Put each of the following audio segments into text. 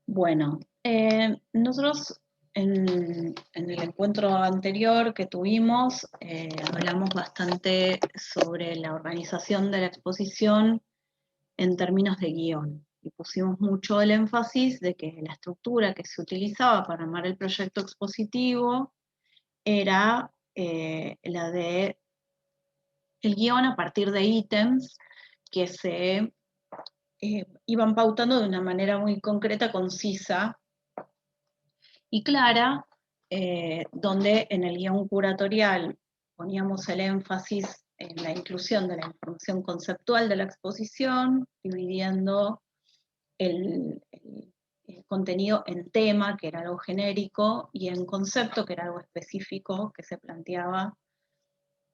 Bueno, nosotros en el encuentro anterior que tuvimos hablamos bastante sobre la organización de la exposición en términos de guión y pusimos mucho el énfasis de que la estructura que se utilizaba para armar el proyecto expositivo era la de el guión a partir de ítems que se iban pautando de una manera muy concreta, concisa y clara, donde en el guión curatorial poníamos el énfasis en la inclusión de la información conceptual de la exposición, dividiendo el contenido en tema, que era algo genérico, y en concepto, que era algo específico que se planteaba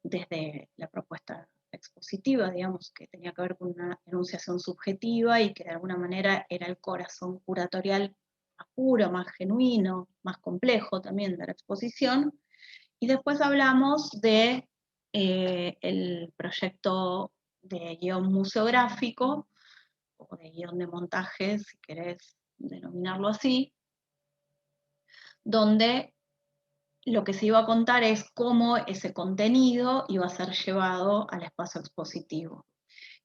desde la propuesta expositiva, digamos, que tenía que ver con una enunciación subjetiva y que de alguna manera era el corazón curatorial más puro, más genuino, más complejo también de la exposición. Y después hablamos de el proyecto de guión museográfico, o de guión de montaje, si querés denominarlo así, donde lo que se iba a contar es cómo ese contenido iba a ser llevado al espacio expositivo.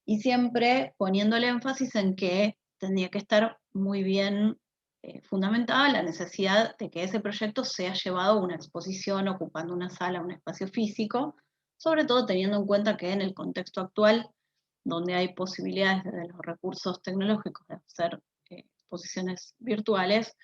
Y siempre poniendo el énfasis en que tendría que estar muy bien fundamentada la necesidad de que ese proyecto sea llevado a una exposición ocupando una sala, un espacio físico, sobre todo teniendo en cuenta que en el contexto actual, donde hay posibilidades de los recursos tecnológicos de hacer exposiciones virtuales,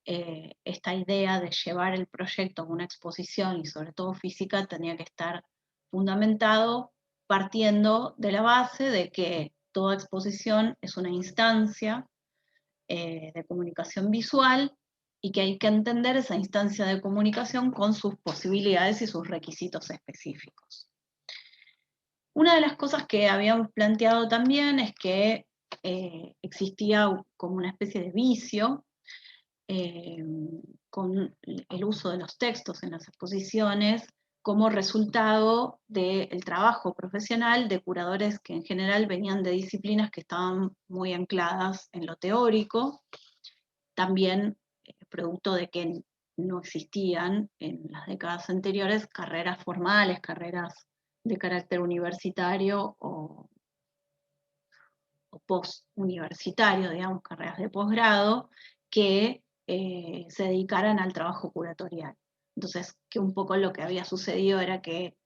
esta idea de llevar el proyecto a una exposición y sobre todo física tenía que estar fundamentado partiendo de la base de que toda exposición es una instancia de comunicación visual y que hay que entender esa instancia de comunicación con sus posibilidades y sus requisitos específicos. Una de las cosas que habíamos planteado también es que existía como una especie de vicio eh, con el uso de los textos en las exposiciones como resultado del trabajo profesional de curadores que en general venían de disciplinas que estaban muy ancladas en lo teórico, también producto de que no existían en las décadas anteriores carreras formales, carreras de carácter universitario o post-universitario, digamos, carreras de posgrado, que se dedicaran al trabajo curatorial. Entonces, que un poco lo que había sucedido era que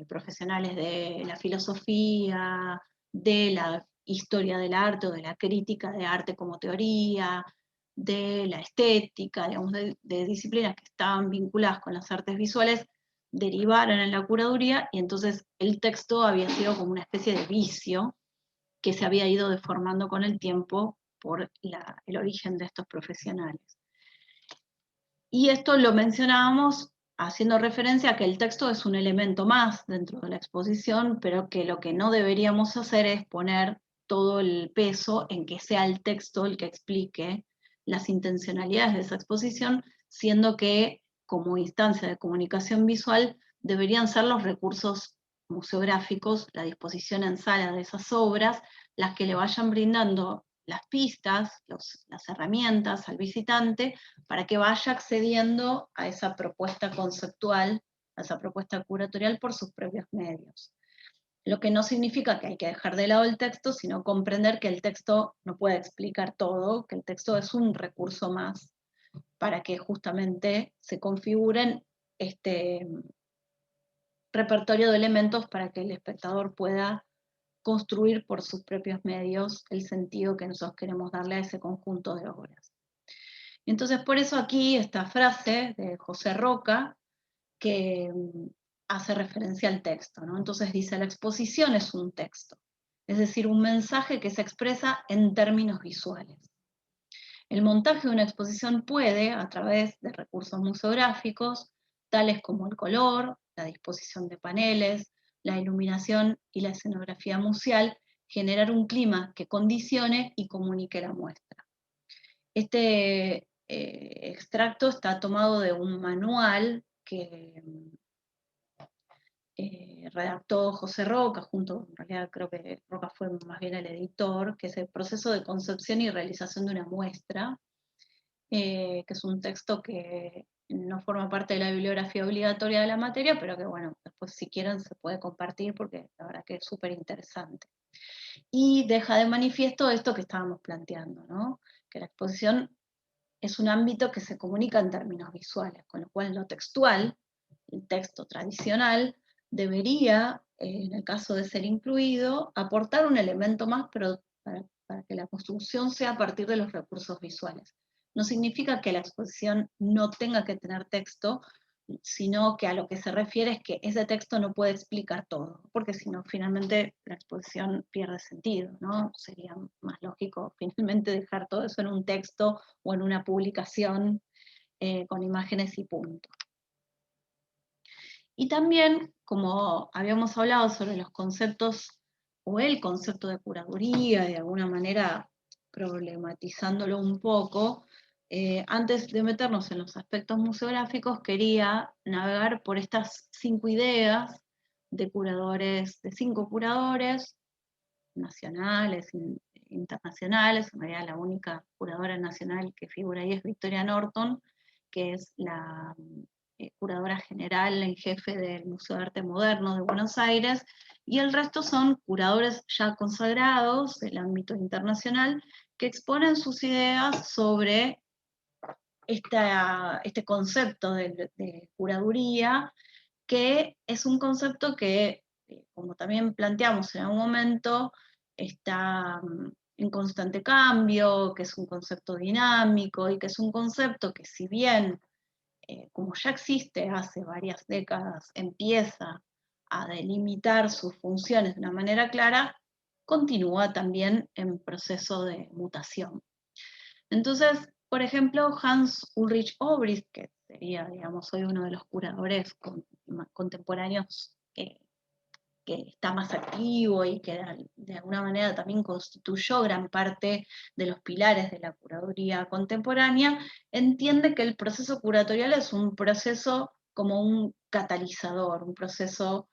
profesionales de la filosofía, de la historia del arte o de la crítica de arte como teoría, de la estética, digamos, de disciplinas que estaban vinculadas con las artes visuales, derivaron en la curaduría y entonces el texto había sido como una especie de vicio que se había ido deformando con el tiempo por el origen de estos profesionales. Y esto lo mencionábamos haciendo referencia a que el texto es un elemento más dentro de la exposición, pero que lo que no deberíamos hacer es poner todo el peso en que sea el texto el que explique las intencionalidades de esa exposición, siendo que como instancia de comunicación visual deberían ser los recursos museográficos, la disposición en sala de esas obras, las que le vayan brindando las pistas, las herramientas al visitante para que vaya accediendo a esa propuesta conceptual, a esa propuesta curatorial por sus propios medios. Lo que no significa que hay que dejar de lado el texto, sino comprender que el texto no puede explicar todo, que el texto es un recurso más para que justamente se configuren este repertorio de elementos para que el espectador pueda construir por sus propios medios el sentido que nosotros queremos darle a ese conjunto de obras. Entonces, por eso aquí esta frase de José Roca, que hace referencia al texto, ¿no? Entonces dice, la exposición es un texto, es decir, un mensaje que se expresa en términos visuales. El montaje de una exposición puede, a través de recursos museográficos, tales como el color, la disposición de paneles, la iluminación y la escenografía museal, generar un clima que condicione y comunique la muestra. Este extracto está tomado de un manual que redactó José Roca, junto, en realidad creo que Roca fue más bien el editor, que es el proceso de concepción y realización de una muestra, que es un texto que no forma parte de la bibliografía obligatoria de la materia, pero que bueno, después si quieren se puede compartir porque la verdad que es súper interesante. Y deja de manifiesto esto que estábamos planteando, ¿no? Que la exposición es un ámbito que se comunica en términos visuales, con lo cual lo textual, el texto tradicional, debería, en el caso de ser incluido, aportar un elemento más, pero para que la construcción sea a partir de los recursos visuales. No significa que la exposición no tenga que tener texto, sino que a lo que se refiere es que ese texto no puede explicar todo, porque si no, finalmente la exposición pierde sentido, ¿no? Sería más lógico finalmente dejar todo eso en un texto o en una publicación con imágenes y punto. Y también, como habíamos hablado sobre los conceptos, o el concepto de curaduría, de alguna manera problematizándolo un poco, antes de meternos en los aspectos museográficos, quería navegar por estas 5 ideas de curadores, de 5 curadores nacionales, internacionales. En realidad la única curadora nacional que figura ahí es Victoria Norton, que es la curadora general en jefe del Museo de Arte Moderno de Buenos Aires, y el resto son curadores ya consagrados del ámbito internacional que exponen sus ideas sobre este concepto de curaduría, que es un concepto que, como también planteamos en algún momento, está en constante cambio, que es un concepto dinámico y que es un concepto que, si bien como ya existe hace varias décadas, empieza a delimitar sus funciones de una manera clara, continúa también en proceso de mutación. Entonces, por ejemplo, Hans Ulrich Obrist, que sería, digamos, hoy uno de los curadores contemporáneos que está más activo y que de alguna manera también constituyó gran parte de los pilares de la curaduría contemporánea, entiende que el proceso curatorial es un proceso como un catalizador, un proceso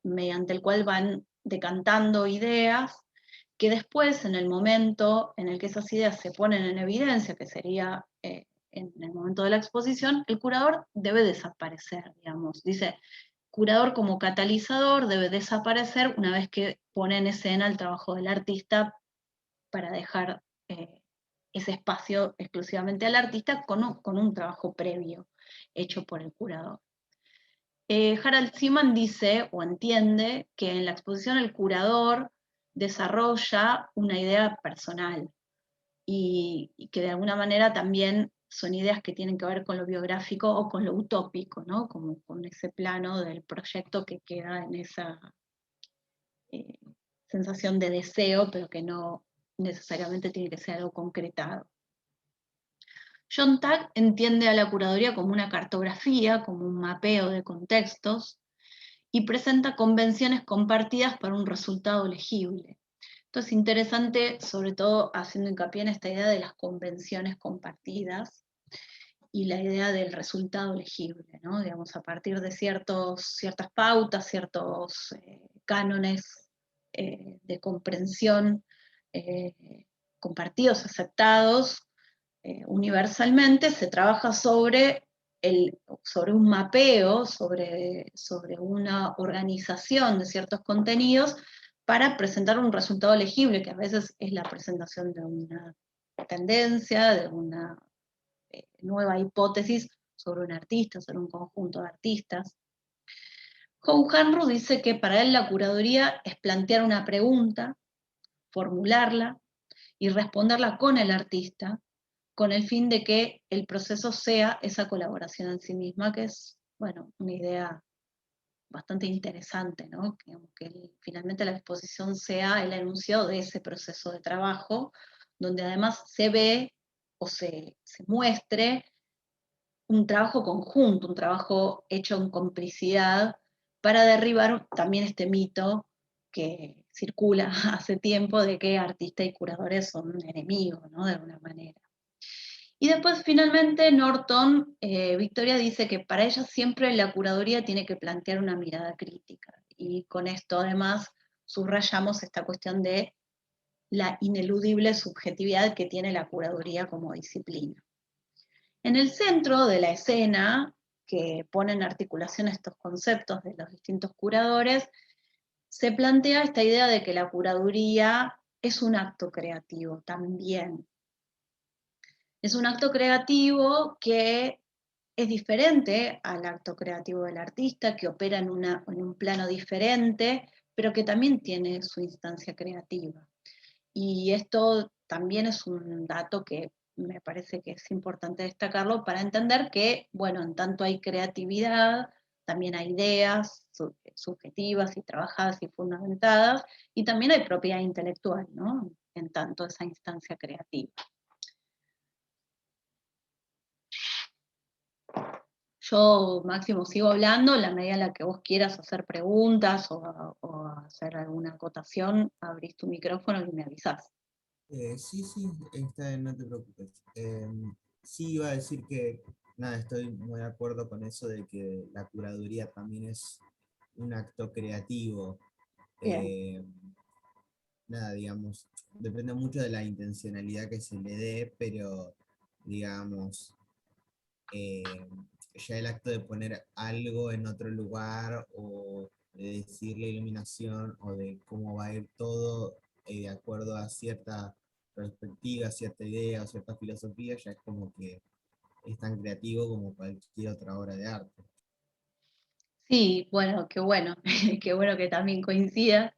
mediante el cual van decantando ideas que después, en el momento en el que esas ideas se ponen en evidencia, que sería en el momento de la exposición, el curador debe desaparecer, digamos. Dice, curador como catalizador debe desaparecer una vez que pone en escena el trabajo del artista para dejar ese espacio exclusivamente al artista con un trabajo previo hecho por el curador. Harald Seaman dice o entiende que en la exposición el curador desarrolla una idea personal y que de alguna manera también son ideas que tienen que ver con lo biográfico o con lo utópico, ¿no? Como con ese plano del proyecto que queda en esa eh, sensación de deseo, pero que no necesariamente tiene que ser algo concretado. John Tagg entiende a la curaduría como una cartografía, como un mapeo de contextos, y presenta convenciones compartidas para un resultado legible. Esto es interesante, sobre todo haciendo hincapié en esta idea de las convenciones compartidas y la idea del resultado legible, ¿no? Digamos, a partir de ciertas pautas, ciertos cánones de comprensión compartidos, aceptados universalmente, se trabaja sobre un mapeo, sobre una organización de ciertos contenidos para presentar un resultado legible, que a veces es la presentación de una tendencia, de una nueva hipótesis sobre un artista, sobre un conjunto de artistas. Howe Hanru dice que para él la curaduría es plantear una pregunta, formularla y responderla con el artista, con el fin de que el proceso sea esa colaboración en sí misma, que es, bueno, una idea bastante interesante, ¿no? Que finalmente la exposición sea el enunciado de ese proceso de trabajo, donde además se ve o se muestre un trabajo conjunto, un trabajo hecho en complicidad para derribar también este mito que circula hace tiempo de que artistas y curadores son enemigos, ¿no? De alguna manera. Y después finalmente Norton, Victoria dice que para ella siempre la curaduría tiene que plantear una mirada crítica. Y con esto además subrayamos esta cuestión de la ineludible subjetividad que tiene la curaduría como disciplina. En el centro de la escena, que pone en articulación estos conceptos de los distintos curadores, se plantea esta idea de que la curaduría es un acto creativo también. Es un acto creativo que es diferente al acto creativo del artista, que opera en un plano diferente, pero que también tiene su instancia creativa. Y esto también es un dato que me parece que es importante destacarlo para entender que, bueno, en tanto hay creatividad, también hay ideas subjetivas y trabajadas y fundamentadas, y también hay propiedad intelectual, ¿no? En tanto esa instancia creativa. Yo, Máximo, sigo hablando, en la medida en la que vos quieras hacer preguntas o hacer alguna acotación, abrís tu micrófono y me avisás. Sí, sí, no te preocupes. Sí, iba a decir que, nada, estoy muy de acuerdo con eso de que la curaduría también es un acto creativo. Bien. Eh, Nada, digamos, depende mucho de la intencionalidad que se le dé, pero, digamos, eh, ya el acto de poner algo en otro lugar o de decir la iluminación o de cómo va a ir todo de acuerdo a cierta perspectiva, cierta idea o cierta filosofía, ya es como que es tan creativo como cualquier otra obra de arte. Sí, bueno, qué bueno que también coincida.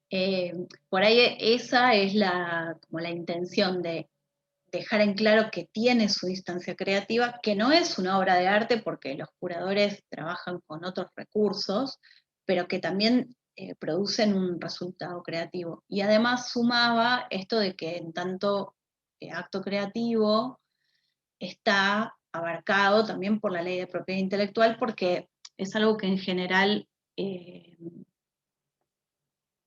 Eh, por ahí esa es como la intención de dejar en claro que tiene su instancia creativa, que no es una obra de arte porque los curadores trabajan con otros recursos, pero que también producen un resultado creativo. Y además sumaba esto de que en tanto acto creativo está abarcado también por la ley de propiedad intelectual porque es algo que en general eh,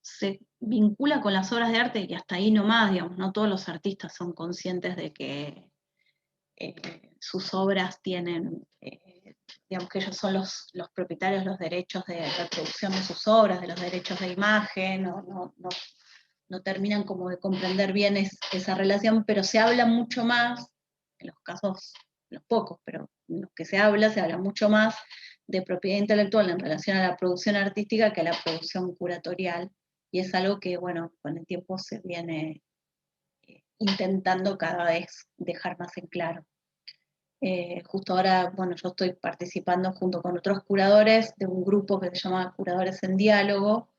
se vincula con las obras de arte y hasta ahí nomás, digamos, no todos los artistas son conscientes de que sus obras tienen, digamos que ellos son los propietarios de los derechos de reproducción de sus obras, de los derechos de imagen, no terminan como de comprender bien esa relación, pero se habla mucho más, en los casos, los pocos, pero en los que se habla mucho más de propiedad intelectual en relación a la producción artística que a la producción curatorial, y es algo que, bueno, con el tiempo se viene intentando cada vez dejar más en claro. Justo ahora, bueno, yo estoy participando junto con otros curadores de un grupo que se llama Curadores en Diálogo,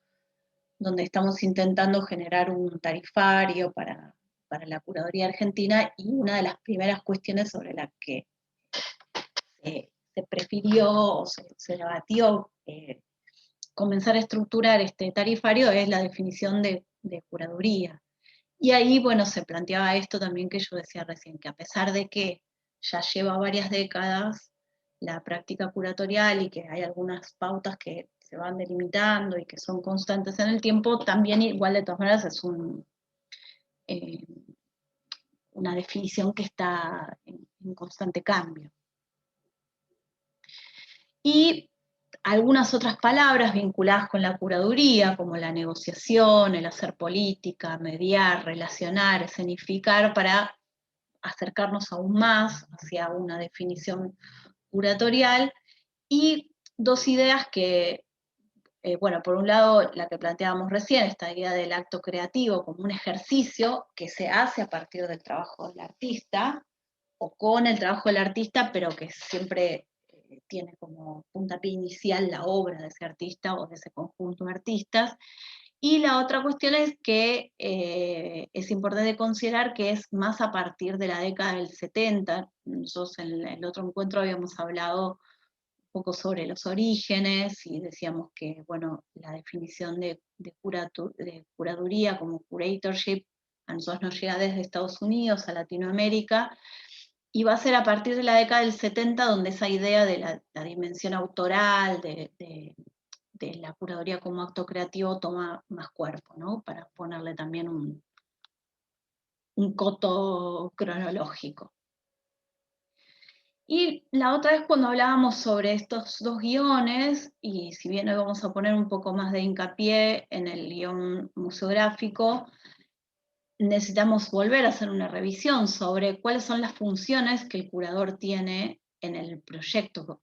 donde estamos intentando generar un tarifario para la curaduría argentina y una de las primeras cuestiones sobre las que se prefirió o se debatió comenzar a estructurar este tarifario es la definición de curaduría. Y ahí, bueno, se planteaba esto también que yo decía recién, que a pesar de que ya lleva varias décadas la práctica curatorial y que hay algunas pautas que se van delimitando y que son constantes en el tiempo, también igual de todas maneras es eh, una definición que está en constante cambio. Y algunas otras palabras vinculadas con la curaduría, como la negociación, el hacer política, mediar, relacionar, escenificar, para acercarnos aún más hacia una definición curatorial, y dos ideas que, bueno, por un lado la que planteábamos recién, esta idea del acto creativo como un ejercicio que se hace a partir del trabajo del artista, o con el trabajo del artista, pero que siempre tiene como puntapié inicial la obra de ese artista o de ese conjunto de artistas. Y la otra cuestión es que es importante considerar que es más a partir de la década del 70. Nosotros en el otro encuentro habíamos hablado un poco sobre los orígenes y decíamos que, bueno, la definición de curaduría como curatorship a nosotros nos llega desde Estados Unidos a Latinoamérica, y va a ser a partir de la década del 70 donde esa idea de la dimensión autoral, de la curaduría como acto creativo toma más cuerpo, ¿no? Para ponerle también un coto cronológico. Y la otra vez cuando hablábamos sobre estos dos guiones, y si bien hoy vamos a poner un poco más de hincapié en el guión museográfico, necesitamos volver a hacer una revisión sobre cuáles son las funciones que el curador tiene en el proyecto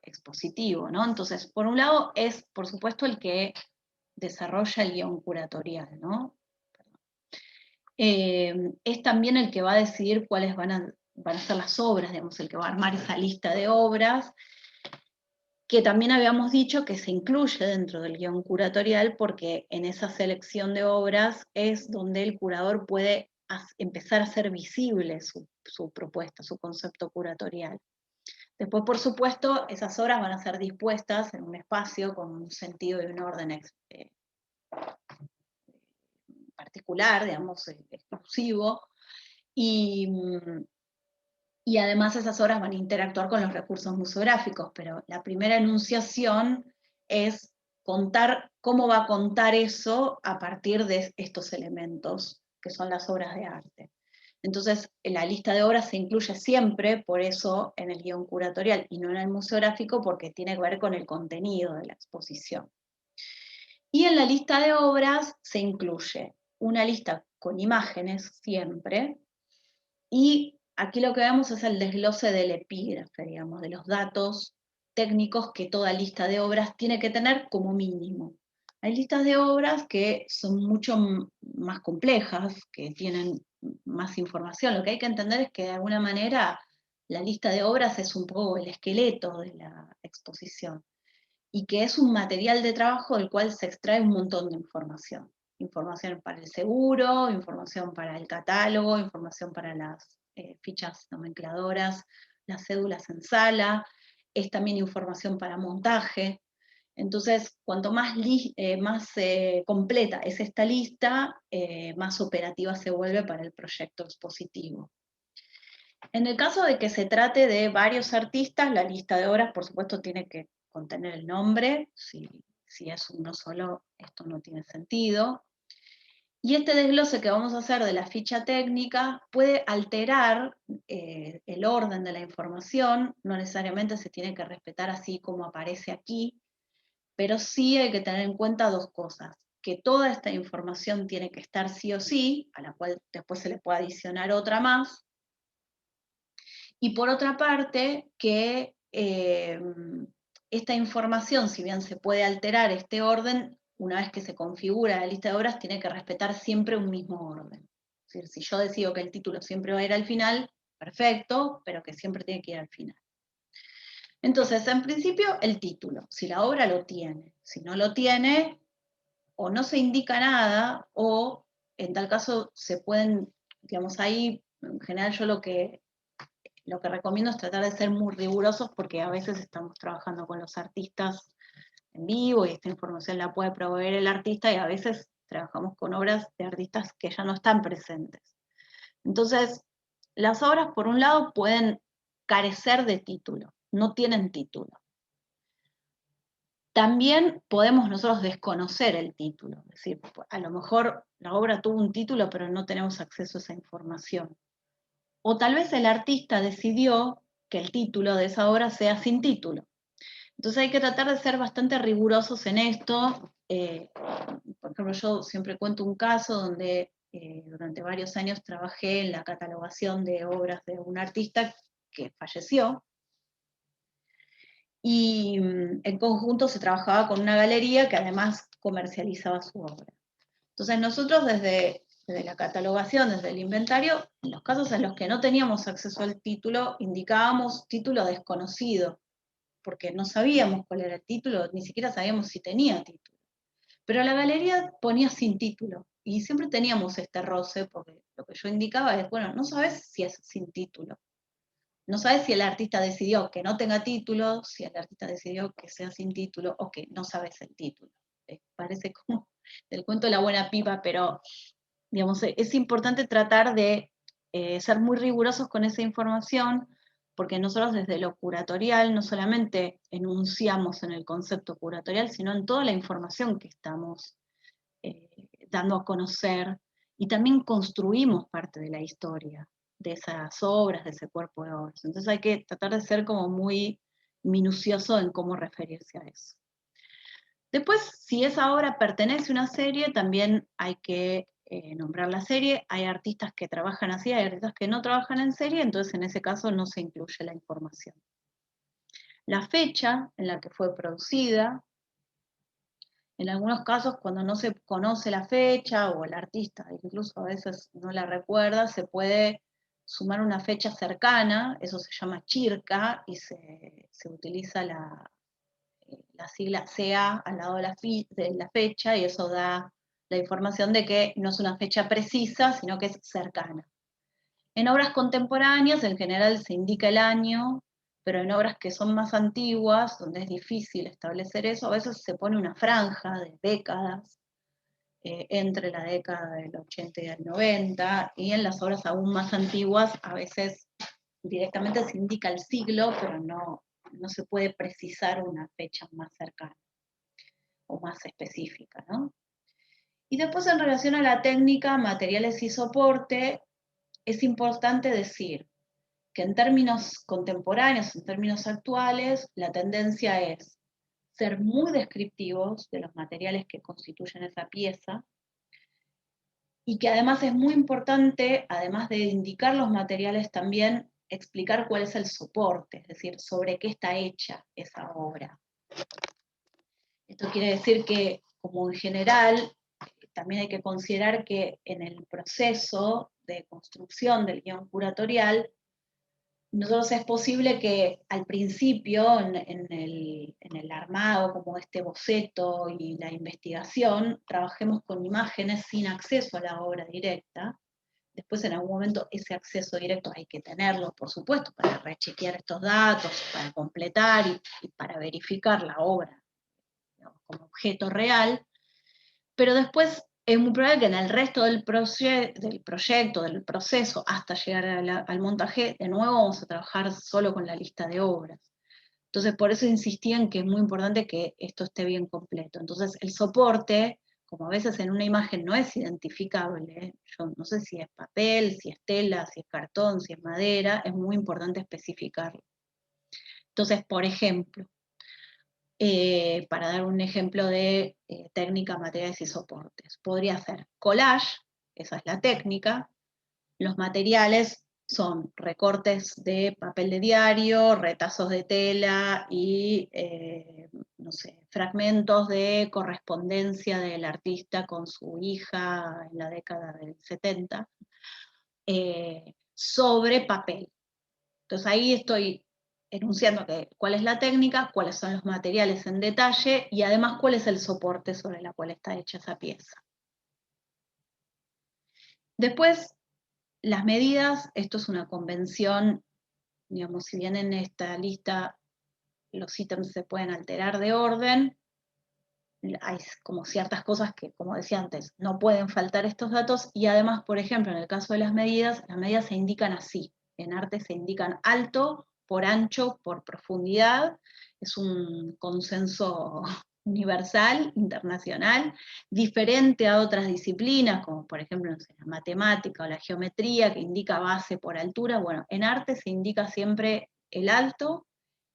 expositivo, ¿no? Entonces, por un lado es, por supuesto, el que desarrolla el guión curatorial, ¿no? Es también el que va a decidir cuáles van a ser las obras, digamos, el que va a armar esa lista de obras, que también habíamos dicho que se incluye dentro del guión curatorial, porque en esa selección de obras es donde el curador puede empezar a hacer visible su propuesta, su concepto curatorial. Después, por supuesto, esas obras van a ser dispuestas en un espacio con un sentido y un orden particular, digamos, exclusivo, y, y además esas obras van a interactuar con los recursos museográficos, pero la primera enunciación es contar cómo va a contar eso a partir de estos elementos, que son las obras de arte. Entonces, la lista de obras se incluye siempre, por eso, en el guión curatorial y no en el museográfico, porque tiene que ver con el contenido de la exposición. Y en la lista de obras se incluye una lista con imágenes siempre, y aquí lo que vemos es el desglose del epígrafe, digamos, de los datos técnicos que toda lista de obras tiene que tener como mínimo. Hay listas de obras que son mucho más complejas, que tienen más información. Lo que hay que entender es que de alguna manera la lista de obras es un poco el esqueleto de la exposición y que es un material de trabajo del cual se extrae un montón de información. Información para el seguro, información para el catálogo, información para las fichas nomencladoras, las cédulas en sala, es también información para montaje. Entonces, cuanto más completa es esta lista, más operativa se vuelve para el proyecto expositivo. En el caso de que se trate de varios artistas, la lista de obras, por supuesto, tiene que contener el nombre. Si es uno solo, esto no tiene sentido. Y este desglose que vamos a hacer de la ficha técnica puede alterar el orden de la información, no necesariamente se tiene que respetar así como aparece aquí, pero sí hay que tener en cuenta dos cosas: que toda esta información tiene que estar sí o sí, a la cual después se le puede adicionar otra más, y por otra parte, que esta información, si bien se puede alterar este orden, una vez que se configura la lista de obras, tiene que respetar siempre un mismo orden. Es decir, si yo decido que el título siempre va a ir al final, perfecto, pero que siempre tiene que ir al final. Entonces, en principio, el título, si la obra lo tiene. Si no lo tiene, o no se indica nada, o en tal caso se pueden, digamos, ahí, en general yo lo que recomiendo es tratar de ser muy rigurosos, porque a veces estamos trabajando con los artistas en vivo y esta información la puede proveer el artista, y a veces trabajamos con obras de artistas que ya no están presentes. Entonces, las obras, por un lado, pueden carecer de título, no tienen título. También podemos nosotros desconocer el título, es decir, a lo mejor la obra tuvo un título, pero no tenemos acceso a esa información. O tal vez el artista decidió que el título de esa obra sea sin título. Entonces hay que tratar de ser bastante rigurosos en esto. Por ejemplo, yo siempre cuento un caso donde durante varios años trabajé en la catalogación de obras de un artista que falleció, y en conjunto se trabajaba con una galería que además comercializaba su obra. Entonces nosotros desde la catalogación, desde el inventario, en los casos en los que no teníamos acceso al título, indicábamos título desconocido, porque no sabíamos cuál era el título, ni siquiera sabíamos si tenía título. Pero la galería ponía sin título, y siempre teníamos este roce, porque lo que yo indicaba es, bueno, no sabes si es sin título. No sabes si el artista decidió que no tenga título, si el artista decidió que sea sin título, o que no sabes el título. Parece como el cuento de la buena pipa, pero digamos, es importante tratar de ser muy rigurosos con esa información, porque nosotros desde lo curatorial no solamente enunciamos en el concepto curatorial, sino en toda la información que estamos eh, dando a conocer, y también construimos parte de la historia de esas obras, de ese cuerpo de obras. Entonces hay que tratar de ser como muy minucioso en cómo referirse a eso. Después, si esa obra pertenece a una serie, también hay que nombrar la serie. Hay artistas que trabajan así, hay artistas que no trabajan en serie, entonces en ese caso no se incluye la información. La fecha en la que fue producida, en algunos casos cuando no se conoce la fecha o el artista incluso a veces no la recuerda, se puede sumar una fecha cercana, eso se llama chirca y se utiliza la sigla CA al lado de la fecha y eso da la información de que no es una fecha precisa, sino que es cercana. En obras contemporáneas en general se indica el año, pero en obras que son más antiguas, donde es difícil establecer eso, a veces se pone una franja de décadas, entre la década del 80 y el 90, y en las obras aún más antiguas a veces directamente se indica el siglo, pero no se puede precisar una fecha más cercana o más específica, ¿no? Y después en relación a la técnica, materiales y soporte, es importante decir que en términos contemporáneos, en términos actuales, la tendencia es ser muy descriptivos de los materiales que constituyen esa pieza y que además es muy importante, además de indicar los materiales, también explicar cuál es el soporte, es decir, sobre qué está hecha esa obra. Esto quiere decir que, como en general, también hay que considerar que en el proceso de construcción del guión curatorial, nosotros es posible que al principio, en el armado, como este boceto y la investigación, trabajemos con imágenes sin acceso a la obra directa. Después, en algún momento, ese acceso directo hay que tenerlo, por supuesto, para rechequear estos datos, para completar y para verificar la obra, digamos, como objeto real, pero después es muy probable que en el resto del proyecto, del proceso, hasta llegar al montaje, de nuevo vamos a trabajar solo con la lista de obras. Entonces, por eso insistí en que es muy importante que esto esté bien completo. Entonces, el soporte, como a veces en una imagen no es identificable, yo no sé si es papel, si es tela, si es cartón, si es madera, es muy importante especificarlo. Entonces, por ejemplo, para dar un ejemplo de técnica, materiales y soportes. Podría ser collage, esa es la técnica. Los materiales son recortes de papel de diario, retazos de tela y, no sé, fragmentos de correspondencia del artista con su hija en la década del 70, sobre papel. Entonces ahí estoy enunciando cuál es la técnica, cuáles son los materiales en detalle y además cuál es el soporte sobre el cual está hecha esa pieza. Después, las medidas, esto es una convención, digamos, si bien en esta lista los ítems se pueden alterar de orden, hay como ciertas cosas que, como decía antes, no pueden faltar estos datos y además, por ejemplo, en el caso de las medidas se indican así. En arte se indican alto, por ancho, por profundidad. Es un consenso universal, internacional, diferente a otras disciplinas, como por ejemplo, no sé, la matemática o la geometría, que indica base por altura. Bueno, en arte se indica siempre el alto,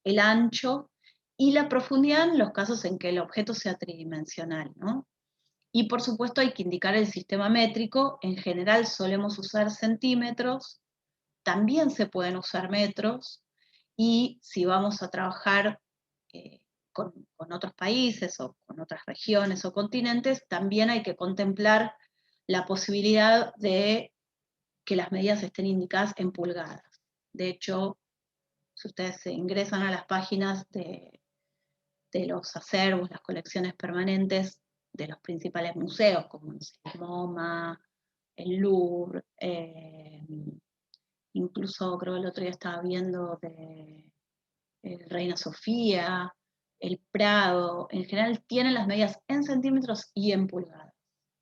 el ancho, y la profundidad en los casos en que el objeto sea tridimensional, ¿no? Y por supuesto hay que indicar el sistema métrico, en general solemos usar centímetros, también se pueden usar metros, y si vamos a trabajar con otros países o con otras regiones o continentes, también hay que contemplar la posibilidad de que las medidas estén indicadas en pulgadas. De hecho, si ustedes ingresan a las páginas de los acervos, las colecciones permanentes de los principales museos, como el MoMA, el Louvre, incluso creo que el otro día estaba viendo de Reina Sofía, el Prado, en general tienen las medidas en centímetros y en pulgadas,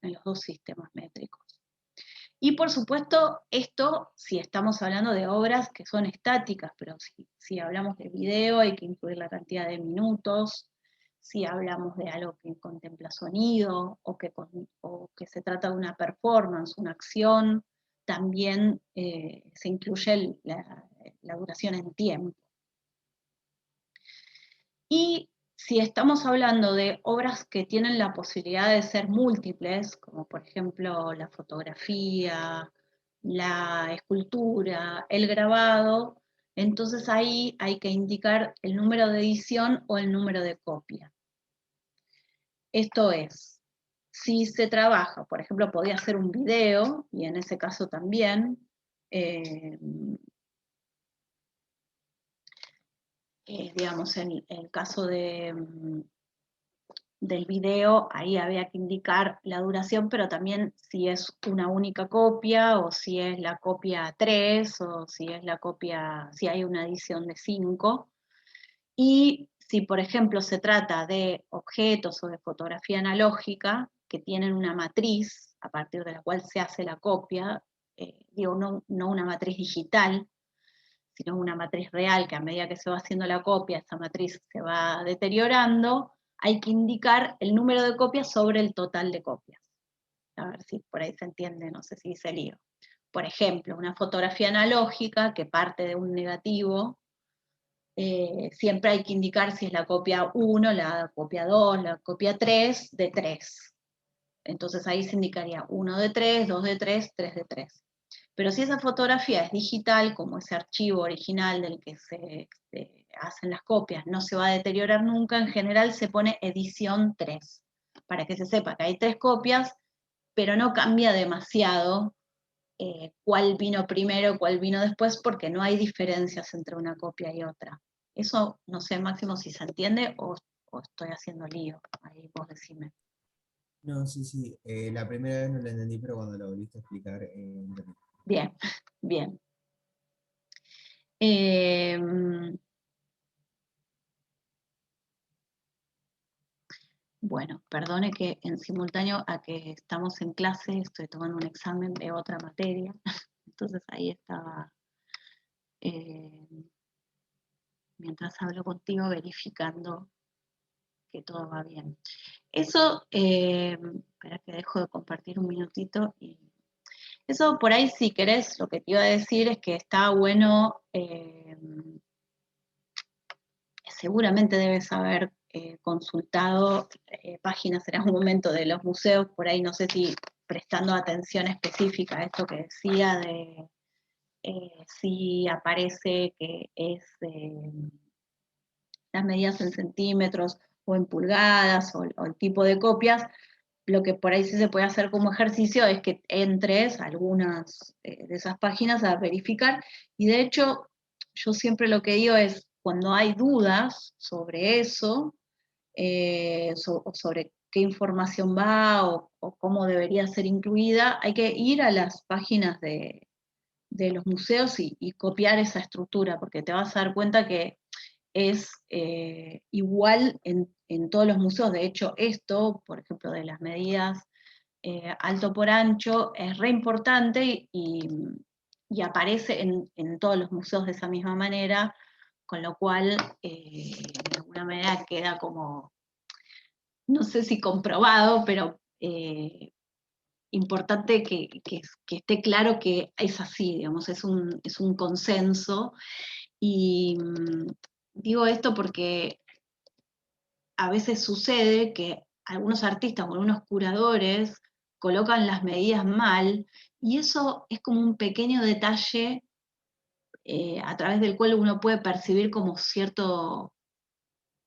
en los dos sistemas métricos. Y por supuesto, esto si estamos hablando de obras que son estáticas, pero si hablamos de video hay que incluir la cantidad de minutos, si hablamos de algo que contempla sonido o que se trata de una performance, una acción, también se incluye la duración en tiempo. Y Si estamos hablando de obras que tienen la posibilidad de ser múltiples, como por ejemplo la fotografía, la escultura, el grabado, entonces ahí hay que indicar el número de edición o el número de copia. Esto es, si se trabaja, por ejemplo, podía hacer un video, y en ese caso también, digamos, en el caso del video, ahí había que indicar la duración, pero también si es una única copia, o si es la copia 3, o si es la copia, si hay una edición de 5. Y si, por ejemplo, se trata de objetos o de fotografía analógica que tienen una matriz a partir de la cual se hace la copia, digo, no una matriz digital, sino una matriz real, que a medida que se va haciendo la copia, esa matriz se va deteriorando, hay que indicar el número de copias sobre el total de copias. A ver si por ahí se entiende, no sé si se lío. Por ejemplo, una fotografía analógica que parte de un negativo, siempre hay que indicar si es la copia 1, la copia 2, la copia 3 de 3. Entonces ahí se indicaría 1 de 3, 2 de 3, 3 de 3. Pero si esa fotografía es digital, como ese archivo original del que se hacen las copias, no se va a deteriorar nunca, en general se pone edición 3, para que se sepa que hay 3 copias, pero no cambia demasiado cuál vino primero, cuál vino después, porque no hay diferencias entre una copia y otra. Eso no sé, Máximo, si se entiende o estoy haciendo lío. Ahí vos decime. No, sí, sí. La primera vez no lo entendí, pero cuando lo volviste a explicar, entendí. Bien, bien. Eh, bueno, perdone que en simultáneo a que estamos en clase estoy tomando un examen de otra materia, entonces ahí estaba, eh, mientras hablo contigo, verificando que todo va bien. Eso, espera que dejo de compartir un minutito. Y eso por ahí, si querés, lo que te iba a decir es que está bueno, seguramente debes haber consultado páginas en algún momento de los museos, por ahí no sé si prestando atención específica a esto que decía de si aparece que es las medidas en centímetros o en pulgadas o el tipo de copias. Lo que por ahí sí se puede hacer como ejercicio es que entres a algunas de esas páginas a verificar, y de hecho yo siempre lo que digo es, cuando hay dudas sobre eso, sobre qué información va o cómo debería ser incluida, hay que ir a las páginas de los museos y copiar esa estructura, porque te vas a dar cuenta que es igual en todos los museos. De hecho, esto, por ejemplo, de las medidas alto por ancho, es re importante y aparece en todos los museos de esa misma manera, con lo cual, de alguna manera queda como, no sé si comprobado, pero importante que esté claro que es así, digamos, es un consenso. Y digo esto porque a veces sucede que algunos artistas o algunos curadores colocan las medidas mal, y eso es como un pequeño detalle a través del cual uno puede percibir como cierto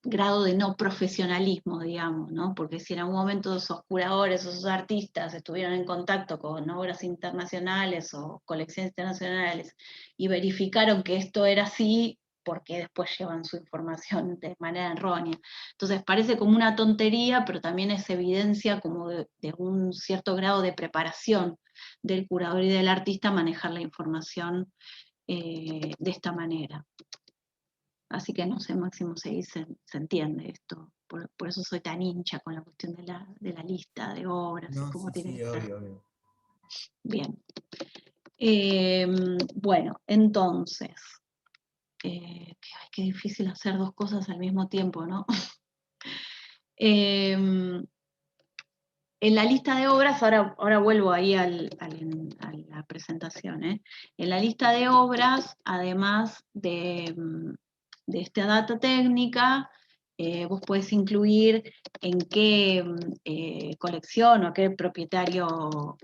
grado de no profesionalismo, digamos, ¿no? Porque si en algún momento esos curadores o esos artistas estuvieron en contacto con obras internacionales o colecciones internacionales y verificaron que esto era así, porque después llevan su información de manera errónea. Entonces parece como una tontería, pero también es evidencia como de un cierto grado de preparación del curador y del artista a manejar la información de esta manera. Así que no sé, Máximo, si se entiende esto. Por eso soy tan hincha con la cuestión de la lista de obras y No, cómo sí, tiene sí, que ser. obvio, obvio. Bien. Bueno, entonces, qué difícil hacer dos cosas al mismo tiempo, ¿no? En la lista de obras, ahora vuelvo ahí a la presentación, ¿eh? En la lista de obras, además de esta data técnica, vos podés incluir en qué colección o a qué propietario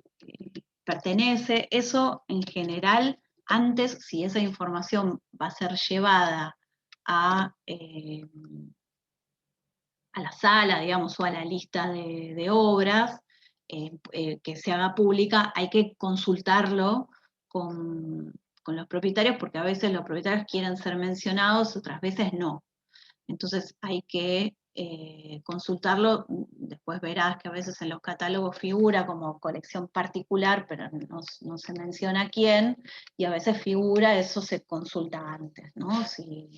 pertenece. Eso en general, antes, si esa información va a ser llevada a la sala, digamos, o a la lista de obras, que se haga pública, hay que consultarlo con los propietarios, porque a veces los propietarios quieren ser mencionados, otras veces no. Entonces hay que consultarlo, después verás que a veces en los catálogos figura como colección particular, pero no se menciona quién, y a veces figura, eso se consulta antes, ¿no? Si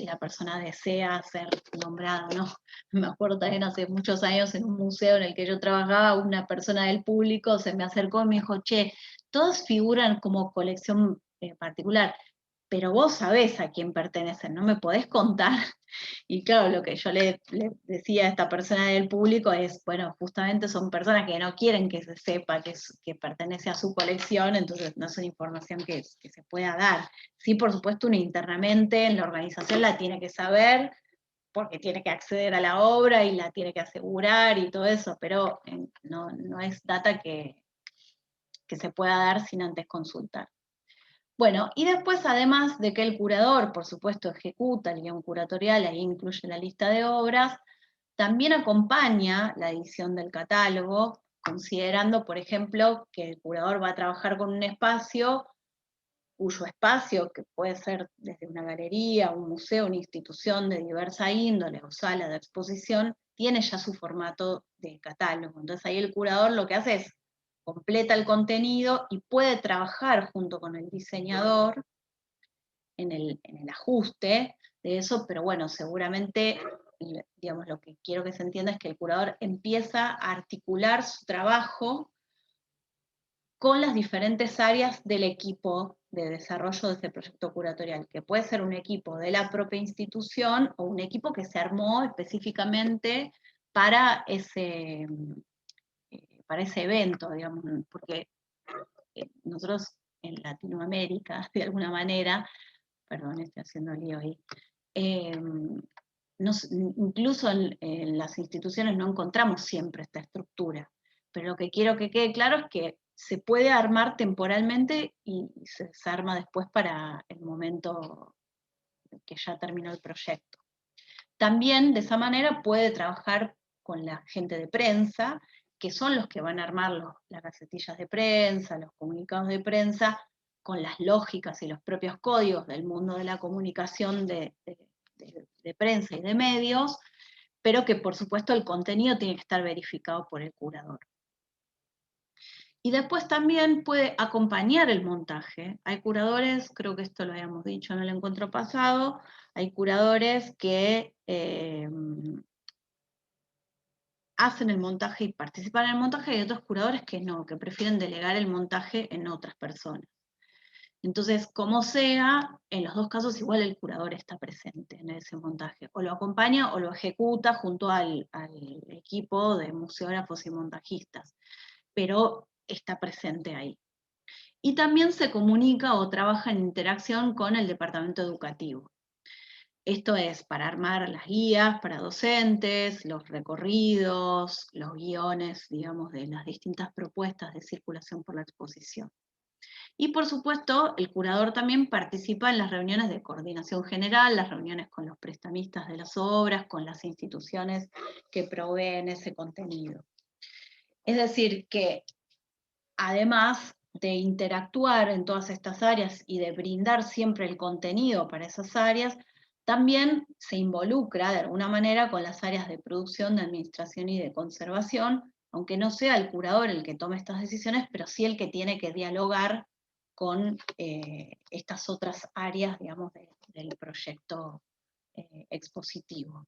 la persona desea ser nombrada o no. Me acuerdo también hace muchos años en un museo en el que yo trabajaba, una persona del público se me acercó y me dijo, che, todos figuran como colección particular, pero vos sabés a quién pertenecen, ¿no me podés contar? Y claro, lo que yo le decía a esta persona del público es, bueno, justamente son personas que no quieren que se sepa que pertenece a su colección, entonces no es una información que se pueda dar. Sí, por supuesto, uno internamente en la organización la tiene que saber, porque tiene que acceder a la obra y la tiene que asegurar y todo eso, pero no es data que se pueda dar sin antes consultar. Bueno, y después, además de que el curador, por supuesto, ejecuta el guión curatorial, ahí incluye la lista de obras, también acompaña la edición del catálogo, considerando, por ejemplo, que el curador va a trabajar con un espacio, cuyo espacio, que puede ser desde una galería, un museo, una institución de diversa índole o sala de exposición, tiene ya su formato de catálogo. Entonces ahí el curador lo que hace es completa el contenido y puede trabajar junto con el diseñador en el ajuste de eso, pero bueno, seguramente, digamos, lo que quiero que se entienda es que el curador empieza a articular su trabajo con las diferentes áreas del equipo de desarrollo de ese proyecto curatorial, que puede ser un equipo de la propia institución o un equipo que se armó específicamente para ese evento, digamos, porque nosotros en Latinoamérica, de alguna manera, perdón, estoy haciendo lío ahí, incluso en las instituciones no encontramos siempre esta estructura, pero lo que quiero que quede claro es que se puede armar temporalmente y se desarma después para el momento que ya terminó el proyecto. También de esa manera puede trabajar con la gente de prensa, que son los que van a armar las gacetillas de prensa, los comunicados de prensa, con las lógicas y los propios códigos del mundo de la comunicación de prensa y de medios, pero que por supuesto el contenido tiene que estar verificado por el curador. Y después también puede acompañar el montaje. Hay curadores, creo que esto lo habíamos dicho en el encuentro pasado, hay curadores que hacen el montaje y participan en el montaje, y hay otros curadores que no, que prefieren delegar el montaje en otras personas. Entonces, como sea, en los dos casos igual el curador está presente en ese montaje, o lo acompaña o lo ejecuta junto al equipo de museógrafos y montajistas, pero está presente ahí. Y también se comunica o trabaja en interacción con el departamento educativo. Esto es para armar las guías para docentes, los recorridos, los guiones, digamos, de las distintas propuestas de circulación por la exposición. Y por supuesto, el curador también participa en las reuniones de coordinación general, las reuniones con los prestamistas de las obras, con las instituciones que proveen ese contenido. Es decir, que además de interactuar en todas estas áreas y de brindar siempre el contenido para esas áreas, también se involucra de alguna manera con las áreas de producción, de administración y de conservación, aunque no sea el curador el que tome estas decisiones, pero sí el que tiene que dialogar con estas otras áreas, digamos, del proyecto expositivo.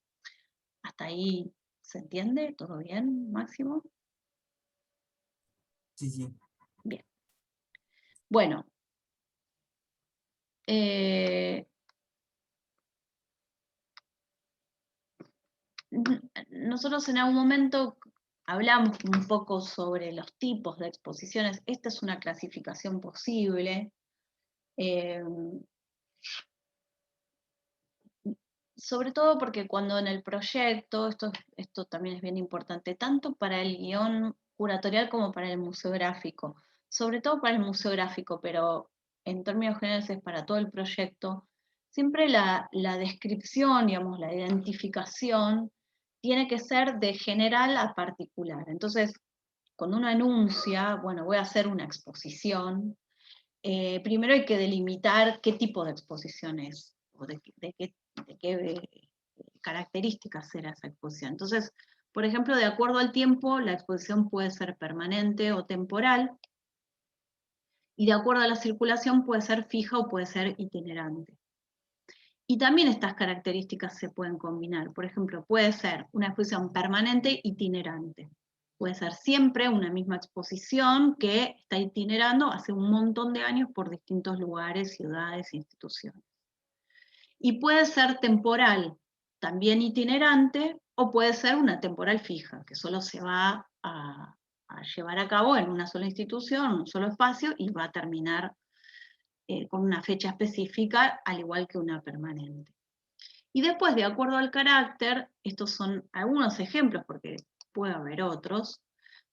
¿Hasta ahí se entiende? ¿Todo bien, Máximo? Sí, sí. Bien. Bueno, nosotros en algún momento hablamos un poco sobre los tipos de exposiciones. Esta es una clasificación posible. Sobre todo porque cuando en el proyecto, esto también es bien importante, tanto para el guión curatorial como para el museográfico, sobre todo para el museográfico, pero en términos generales es para todo el proyecto, siempre la descripción, digamos, la identificación, tiene que ser de general a particular. Entonces, cuando uno enuncia, bueno, voy a hacer una exposición, primero hay que delimitar qué tipo de exposición es, o de qué características era esa exposición. Entonces, por ejemplo, de acuerdo al tiempo, la exposición puede ser permanente o temporal, y de acuerdo a la circulación puede ser fija o puede ser itinerante. Y también estas características se pueden combinar. Por ejemplo, puede ser una exposición permanente itinerante. Puede ser siempre una misma exposición que está itinerando hace un montón de años por distintos lugares, ciudades, instituciones. Y puede ser temporal, también itinerante, o puede ser una temporal fija, que solo se va a llevar a cabo en una sola institución, en un solo espacio, y va a terminar con una fecha específica, al igual que una permanente. Y después, de acuerdo al carácter, estos son algunos ejemplos, porque puede haber otros.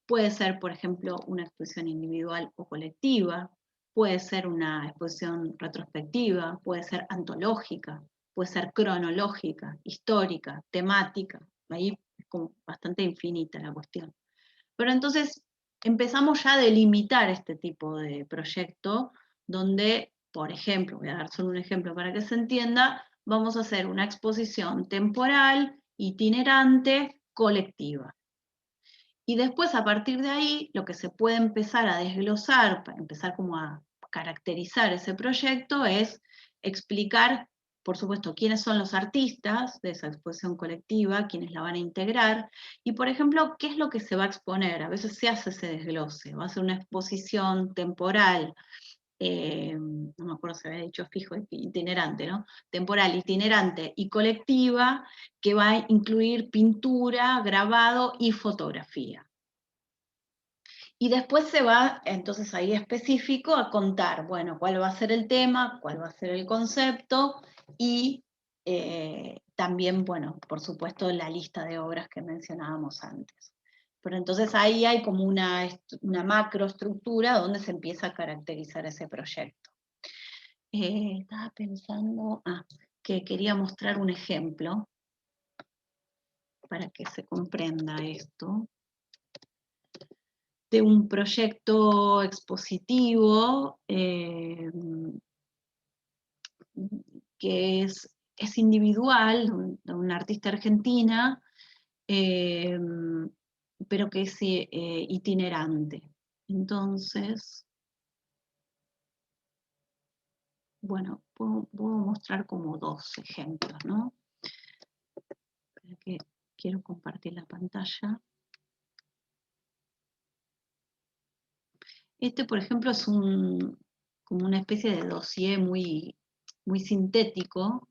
Puede ser, por ejemplo, una exposición individual o colectiva, puede ser una exposición retrospectiva, puede ser antológica, puede ser cronológica, histórica, temática. Ahí es como bastante infinita la cuestión. Pero entonces empezamos ya a delimitar este tipo de proyecto, donde, por ejemplo, voy a dar solo un ejemplo para que se entienda, vamos a hacer una exposición temporal, itinerante, colectiva. Y después, a partir de ahí, lo que se puede empezar a desglosar, para empezar como a caracterizar ese proyecto, es explicar, por supuesto, quiénes son los artistas de esa exposición colectiva, quiénes la van a integrar, y por ejemplo, qué es lo que se va a exponer. A veces se hace ese desglose, va a ser una exposición temporal, no me acuerdo si había dicho fijo, itinerante, ¿no? Temporal, itinerante y colectiva, que va a incluir pintura, grabado y fotografía. Y después se va, entonces ahí específico, a contar, bueno, cuál va a ser el tema, cuál va a ser el concepto, y también, bueno, por supuesto, la lista de obras que mencionábamos antes. Pero entonces ahí hay como una macroestructura donde se empieza a caracterizar ese proyecto. Estaba pensando, que quería mostrar un ejemplo para que se comprenda esto, de un proyecto expositivo que es individual, de una artista argentina, eh, pero que es itinerante. Entonces, bueno, puedo mostrar como dos ejemplos, ¿no? Espera que quiero compartir la pantalla. Este, por ejemplo, es como una especie de dossier muy, muy sintético,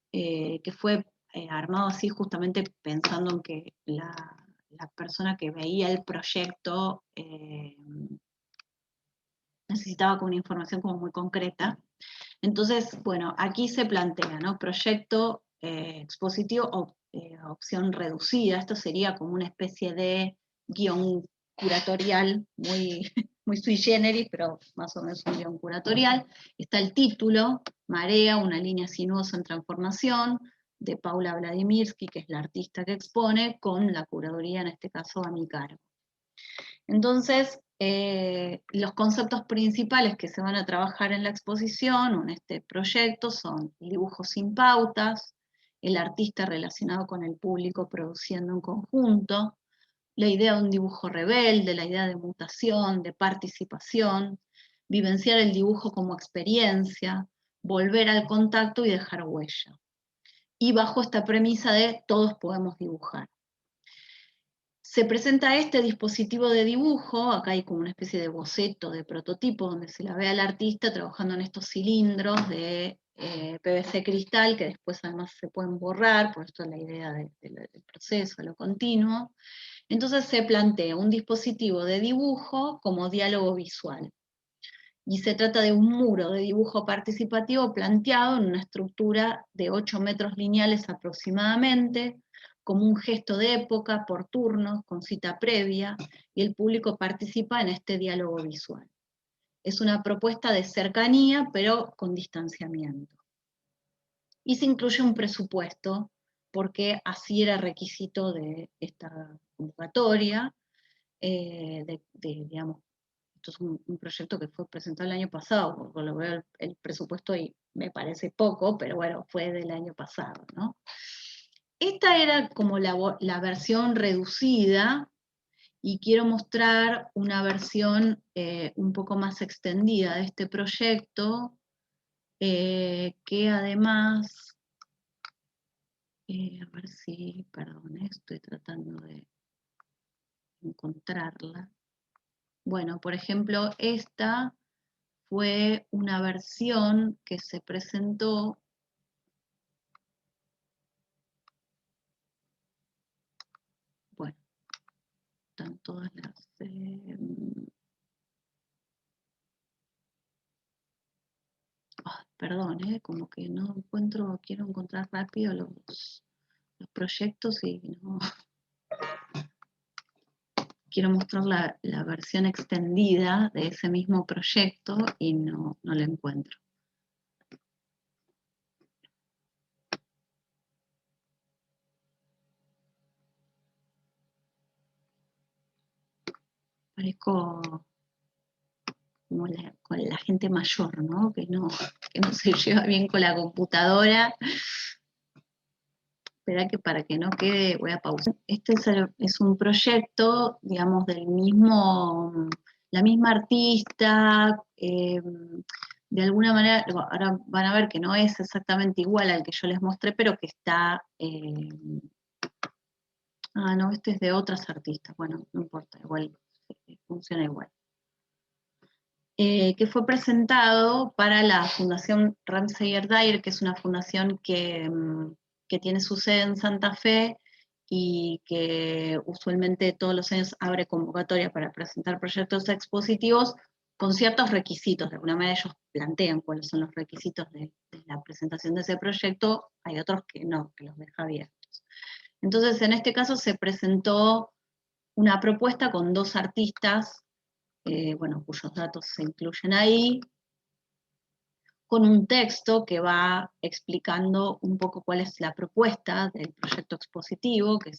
que fue armado así justamente pensando en que la persona que veía el proyecto necesitaba como una información como muy concreta. Entonces, bueno, aquí se plantea, ¿no? Proyecto expositivo o opción reducida. Esto sería como una especie de guión curatorial muy, muy sui generis, pero más o menos un guión curatorial. Está el título, Marea, una línea sinuosa en transformación, de Paula Vladimirsky, que es la artista que expone, con la curaduría, en este caso, a mi cargo. Entonces, los conceptos principales que se van a trabajar en la exposición o en este proyecto son el dibujo sin pautas, el artista relacionado con el público produciendo en conjunto, la idea de un dibujo rebelde, la idea de mutación, de participación, vivenciar el dibujo como experiencia, volver al contacto y dejar huella. Y bajo esta premisa de todos podemos dibujar. Se presenta este dispositivo de dibujo, acá hay como una especie de boceto, de prototipo, donde se la ve al artista trabajando en estos cilindros de PVC cristal, que después además se pueden borrar, por esto es la idea del proceso, lo continuo. Entonces se plantea un dispositivo de dibujo como diálogo visual. Y se trata de un muro de dibujo participativo planteado en una estructura de 8 metros lineales aproximadamente, como un gesto de época, por turnos, con cita previa, y el público participa en este diálogo visual. Es una propuesta de cercanía, pero con distanciamiento. Y se incluye un presupuesto, porque así era requisito de esta convocatoria, digamos, esto es un proyecto que fue presentado el año pasado, porque lo veo el presupuesto y me parece poco, pero bueno, fue del año pasado, ¿no? Esta era como la versión reducida, y quiero mostrar una versión un poco más extendida de este proyecto, que además, a ver si, perdón, estoy tratando de encontrarla. Bueno, por ejemplo, esta fue una versión que se presentó, bueno, están todas las... perdón, como que no encuentro, quiero encontrar rápido los proyectos y no... Quiero mostrar la versión extendida de ese mismo proyecto y no lo encuentro. Parezco como con la gente mayor, ¿no? Que no se lleva bien con la computadora. Espera que para que no quede, voy a pausar. Este es un proyecto, digamos, la misma artista, de alguna manera, ahora van a ver que no es exactamente igual al que yo les mostré, pero que está... no, este es de otras artistas, bueno, no importa, igual, funciona igual. Que fue presentado para la Fundación Ramsey Dyer, que es una fundación que tiene su sede en Santa Fe y que usualmente todos los años abre convocatoria para presentar proyectos expositivos con ciertos requisitos. De alguna manera ellos plantean cuáles son los requisitos de la presentación de ese proyecto, hay otros que no, que los deja abiertos. Entonces, en este caso se presentó una propuesta con 2 artistas, bueno, cuyos datos se incluyen ahí, con un texto que va explicando un poco cuál es la propuesta del proyecto expositivo, que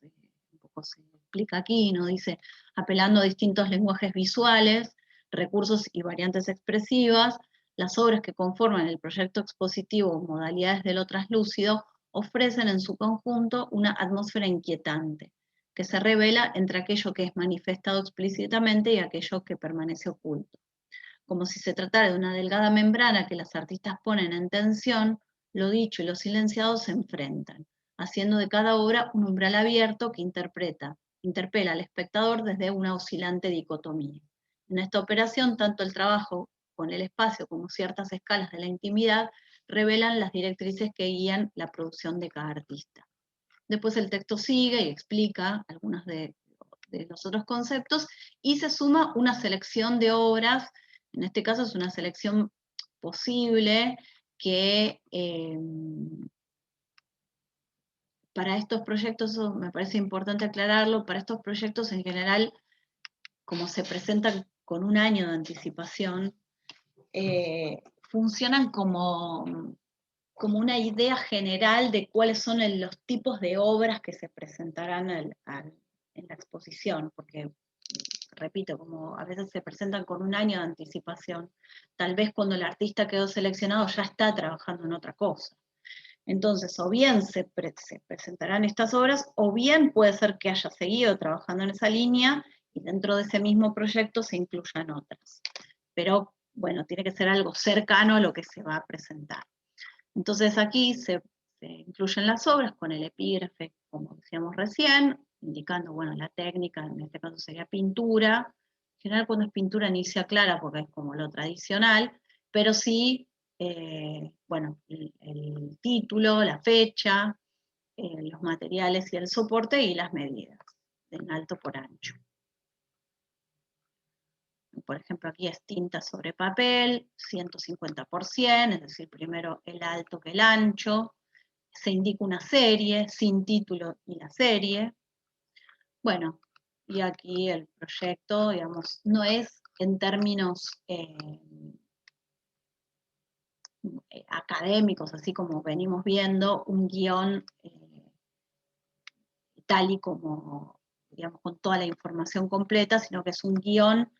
un poco se explica aquí, ¿no? Dice, apelando a distintos lenguajes visuales, recursos y variantes expresivas, las obras que conforman el proyecto expositivo Modalidades de lo Traslúcido ofrecen en su conjunto una atmósfera inquietante, que se revela entre aquello que es manifestado explícitamente y aquello que permanece oculto. Como si se tratara de una delgada membrana que las artistas ponen en tensión, lo dicho y lo silenciado se enfrentan, haciendo de cada obra un umbral abierto que interpela al espectador desde una oscilante dicotomía. En esta operación, tanto el trabajo con el espacio como ciertas escalas de la intimidad revelan las directrices que guían la producción de cada artista. Después el texto sigue y explica algunos de los otros conceptos y se suma una selección de obras, en este caso es una selección posible que para estos proyectos, eso me parece importante aclararlo, para estos proyectos en general, como se presentan con un año de anticipación, funcionan como una idea general de cuáles son los tipos de obras que se presentarán en la exposición, porque, repito, como a veces se presentan con un año de anticipación, tal vez cuando el artista quedó seleccionado ya está trabajando en otra cosa. Entonces, o bien se presentarán estas obras, o bien puede ser que haya seguido trabajando en esa línea y dentro de ese mismo proyecto se incluyan otras. Pero, bueno, tiene que ser algo cercano a lo que se va a presentar. Entonces aquí se incluyen las obras con el epígrafe, como decíamos recién, indicando, bueno, la técnica, en este caso sería pintura. En general cuando es pintura ni se aclara porque es como lo tradicional, pero sí, bueno, el título, la fecha, los materiales y el soporte y las medidas, en alto por ancho. por ejemplo aquí es tinta sobre papel, 150%, es decir, primero el alto que el ancho, se indica una serie, sin título y la serie. Bueno, y aquí el proyecto, digamos, no es en términos académicos, así como venimos viendo, un guión tal y como, digamos, con toda la información completa, sino que es un guión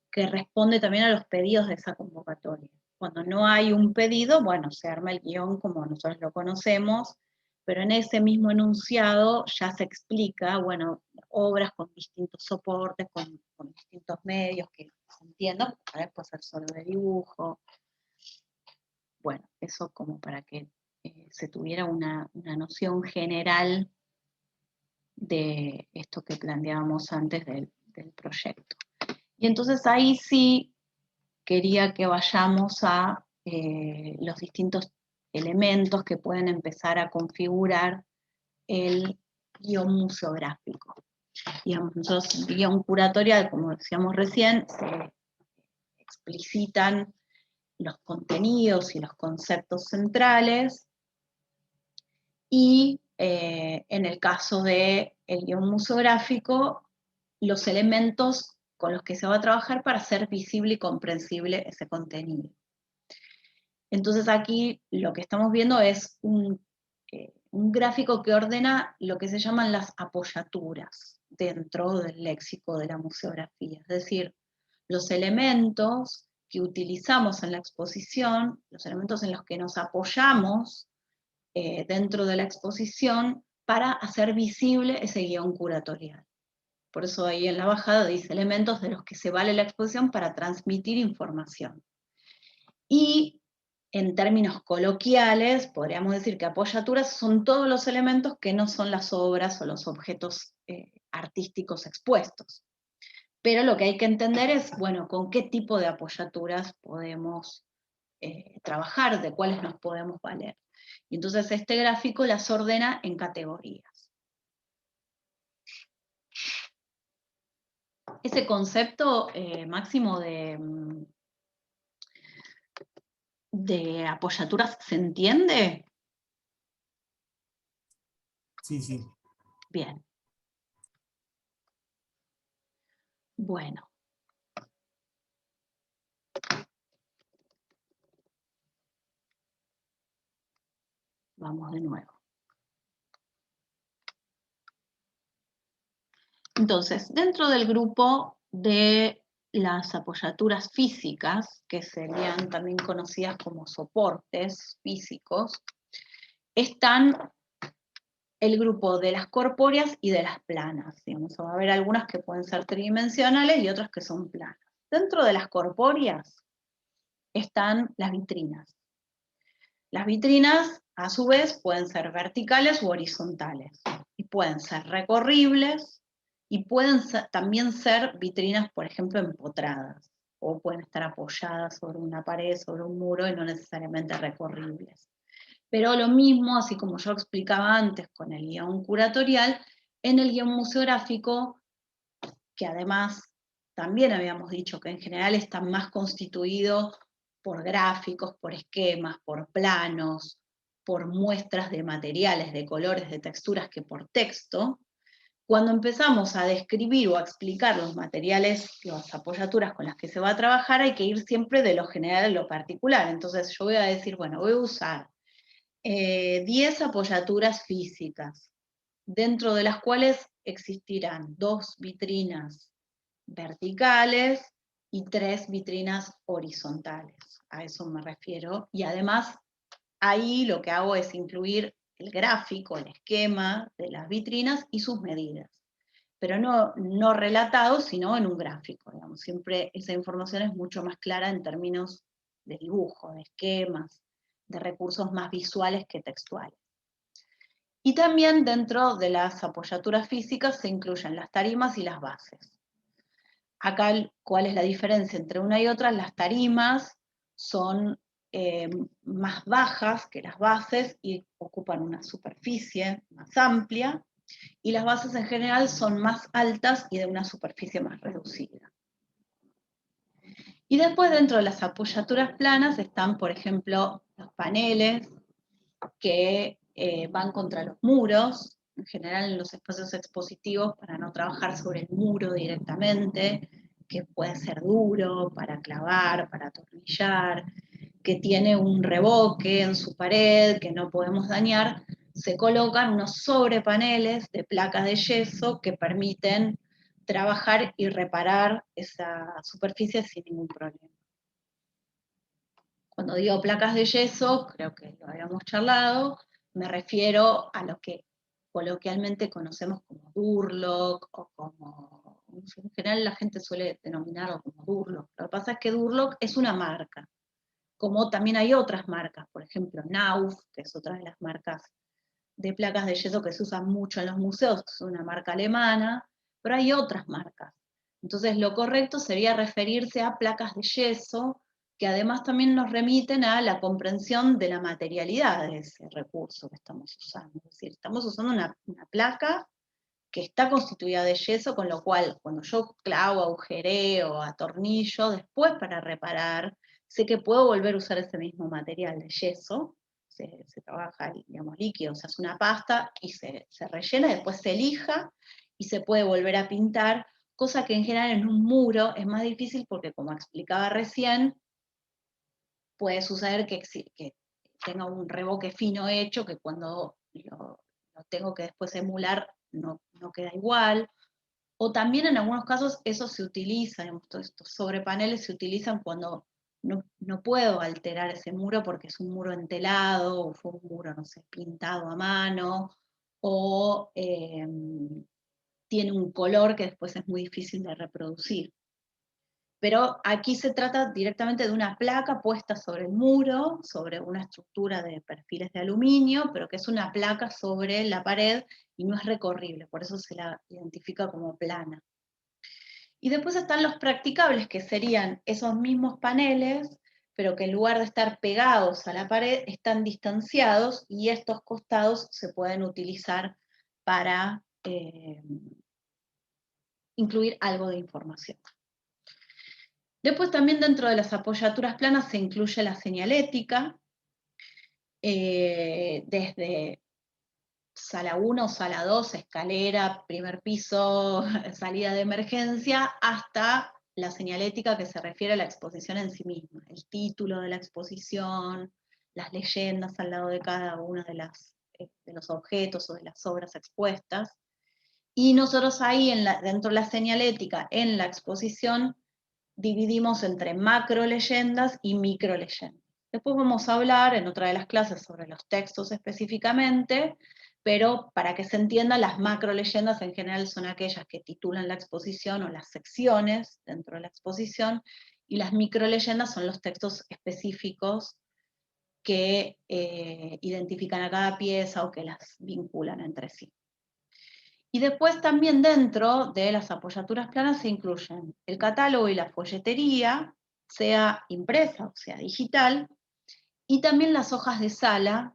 que responde también a los pedidos de esa convocatoria. Cuando no hay un pedido, bueno, se arma el guión como nosotros lo conocemos, pero en ese mismo enunciado ya se explica, bueno, obras con distintos soportes, con distintos medios que se entiendan, a veces puede ser solo de dibujo. Bueno, eso como para que se tuviera una noción general de esto que planteábamos antes del proyecto. Y entonces ahí sí quería que vayamos a los distintos elementos que pueden empezar a configurar el guión museográfico. Digamos, nosotros, guión curatorial, como decíamos recién, se explicitan los contenidos y los conceptos centrales, y en el caso del guión museográfico, los elementos con los que se va a trabajar para hacer visible y comprensible ese contenido. Entonces aquí lo que estamos viendo es un gráfico que ordena lo que se llaman las apoyaturas dentro del léxico de la museografía, es decir, los elementos que utilizamos en la exposición, los elementos en los que nos apoyamos dentro de la exposición para hacer visible ese guión curatorial. Por eso ahí en la bajada dice elementos de los que se vale la exposición para transmitir información. Y en términos coloquiales, podríamos decir que apoyaturas son todos los elementos que no son las obras o los objetos artísticos expuestos. Pero lo que hay que entender es, bueno, con qué tipo de apoyaturas podemos trabajar, de cuáles nos podemos valer. Y entonces este gráfico las ordena en categorías. Ese concepto, Máximo, de apoyaturas, ¿se entiende? Sí, sí. Bien. Bueno. Vamos de nuevo. Entonces, dentro del grupo de las apoyaturas físicas, que serían también conocidas como soportes físicos, están el grupo de las corpóreas y de las planas. Digamos, va a haber algunas que pueden ser tridimensionales y otras que son planas. Dentro de las corpóreas están las vitrinas. Las vitrinas, a su vez, pueden ser verticales u horizontales, y pueden ser recorribles, y pueden también ser vitrinas, por ejemplo, empotradas, o pueden estar apoyadas sobre una pared, sobre un muro, y no necesariamente recorribles. Pero lo mismo, así como yo explicaba antes con el guión curatorial, en el guión museográfico, que además también habíamos dicho que en general está más constituido por gráficos, por esquemas, por planos, por muestras de materiales, de colores, de texturas, que por texto. Cuando empezamos a describir o a explicar los materiales, las apoyaturas con las que se va a trabajar, hay que ir siempre de lo general a lo particular. Entonces yo voy a decir, bueno, voy a usar 10 apoyaturas físicas, dentro de las cuales existirán 2 vitrinas verticales y 3 vitrinas horizontales. A eso me refiero. Y además, ahí lo que hago es incluir el gráfico, el esquema de las vitrinas y sus medidas. Pero no relatado, sino en un gráfico. Digamos. Siempre esa información es mucho más clara en términos de dibujo, de esquemas, de recursos más visuales que textuales. Y también dentro de las apoyaturas físicas se incluyen las tarimas y las bases. Acá, ¿cuál es la diferencia entre una y otra? Las tarimas son más bajas que las bases y ocupan una superficie más amplia, y las bases en general son más altas y de una superficie más reducida. Y después dentro de las apoyaturas planas están, por ejemplo, los paneles que van contra los muros, en general en los espacios expositivos para no trabajar sobre el muro directamente, que puede ser duro para clavar, para atornillar, que tiene un revoque en su pared que no podemos dañar, se colocan unos sobrepaneles de placas de yeso que permiten trabajar y reparar esa superficie sin ningún problema. Cuando digo placas de yeso, creo que lo habíamos charlado, me refiero a lo que coloquialmente conocemos como Durlock o como, en general la gente suele denominarlo como Durlock. Lo que pasa es que Durlock es una marca, como también hay otras marcas, por ejemplo Knauf, que es otra de las marcas de placas de yeso que se usan mucho en los museos, es una marca alemana, pero hay otras marcas. Entonces lo correcto sería referirse a placas de yeso, que además también nos remiten a la comprensión de la materialidad de ese recurso que estamos usando. Es decir, estamos usando una placa que está constituida de yeso, con lo cual cuando yo clavo, agujereo, atornillo, después para reparar, sé que puedo volver a usar ese mismo material de yeso, se trabaja, digamos, líquido, se hace una pasta y se rellena, después se lija y se puede volver a pintar, cosa que en general en un muro es más difícil porque, como explicaba recién, puede suceder que tenga un revoque fino hecho, que cuando lo tengo que después emular no queda igual. O también en algunos casos eso se utiliza, digamos, todos estos sobrepaneles se utilizan cuando no puedo alterar ese muro porque es un muro entelado, o fue un muro, no sé, pintado a mano, o tiene un color que después es muy difícil de reproducir. Pero aquí se trata directamente de una placa puesta sobre el muro, sobre una estructura de perfiles de aluminio, pero que es una placa sobre la pared y no es recorrible, por eso se la identifica como plana. Y después están los practicables, que serían esos mismos paneles, pero que en lugar de estar pegados a la pared, están distanciados y estos costados se pueden utilizar para incluir algo de información. Después también dentro de las apoyaturas planas se incluye la señalética, desde sala 1, sala 2, escalera, primer piso, salida de emergencia, hasta la señalética que se refiere a la exposición en sí misma, el título de la exposición, las leyendas al lado de cada uno de los objetos o de las obras expuestas. Y nosotros ahí, dentro de la señalética, en la exposición, dividimos entre macro leyendas y micro leyendas. Después vamos a hablar en otra de las clases sobre los textos específicamente, pero para que se entienda, las macro leyendas en general son aquellas que titulan la exposición o las secciones dentro de la exposición, y las micro leyendas son los textos específicos que identifican a cada pieza o que las vinculan entre sí. Y después también dentro de las apoyaturas planas se incluyen el catálogo y la folletería, sea impresa o sea digital, y también las hojas de sala,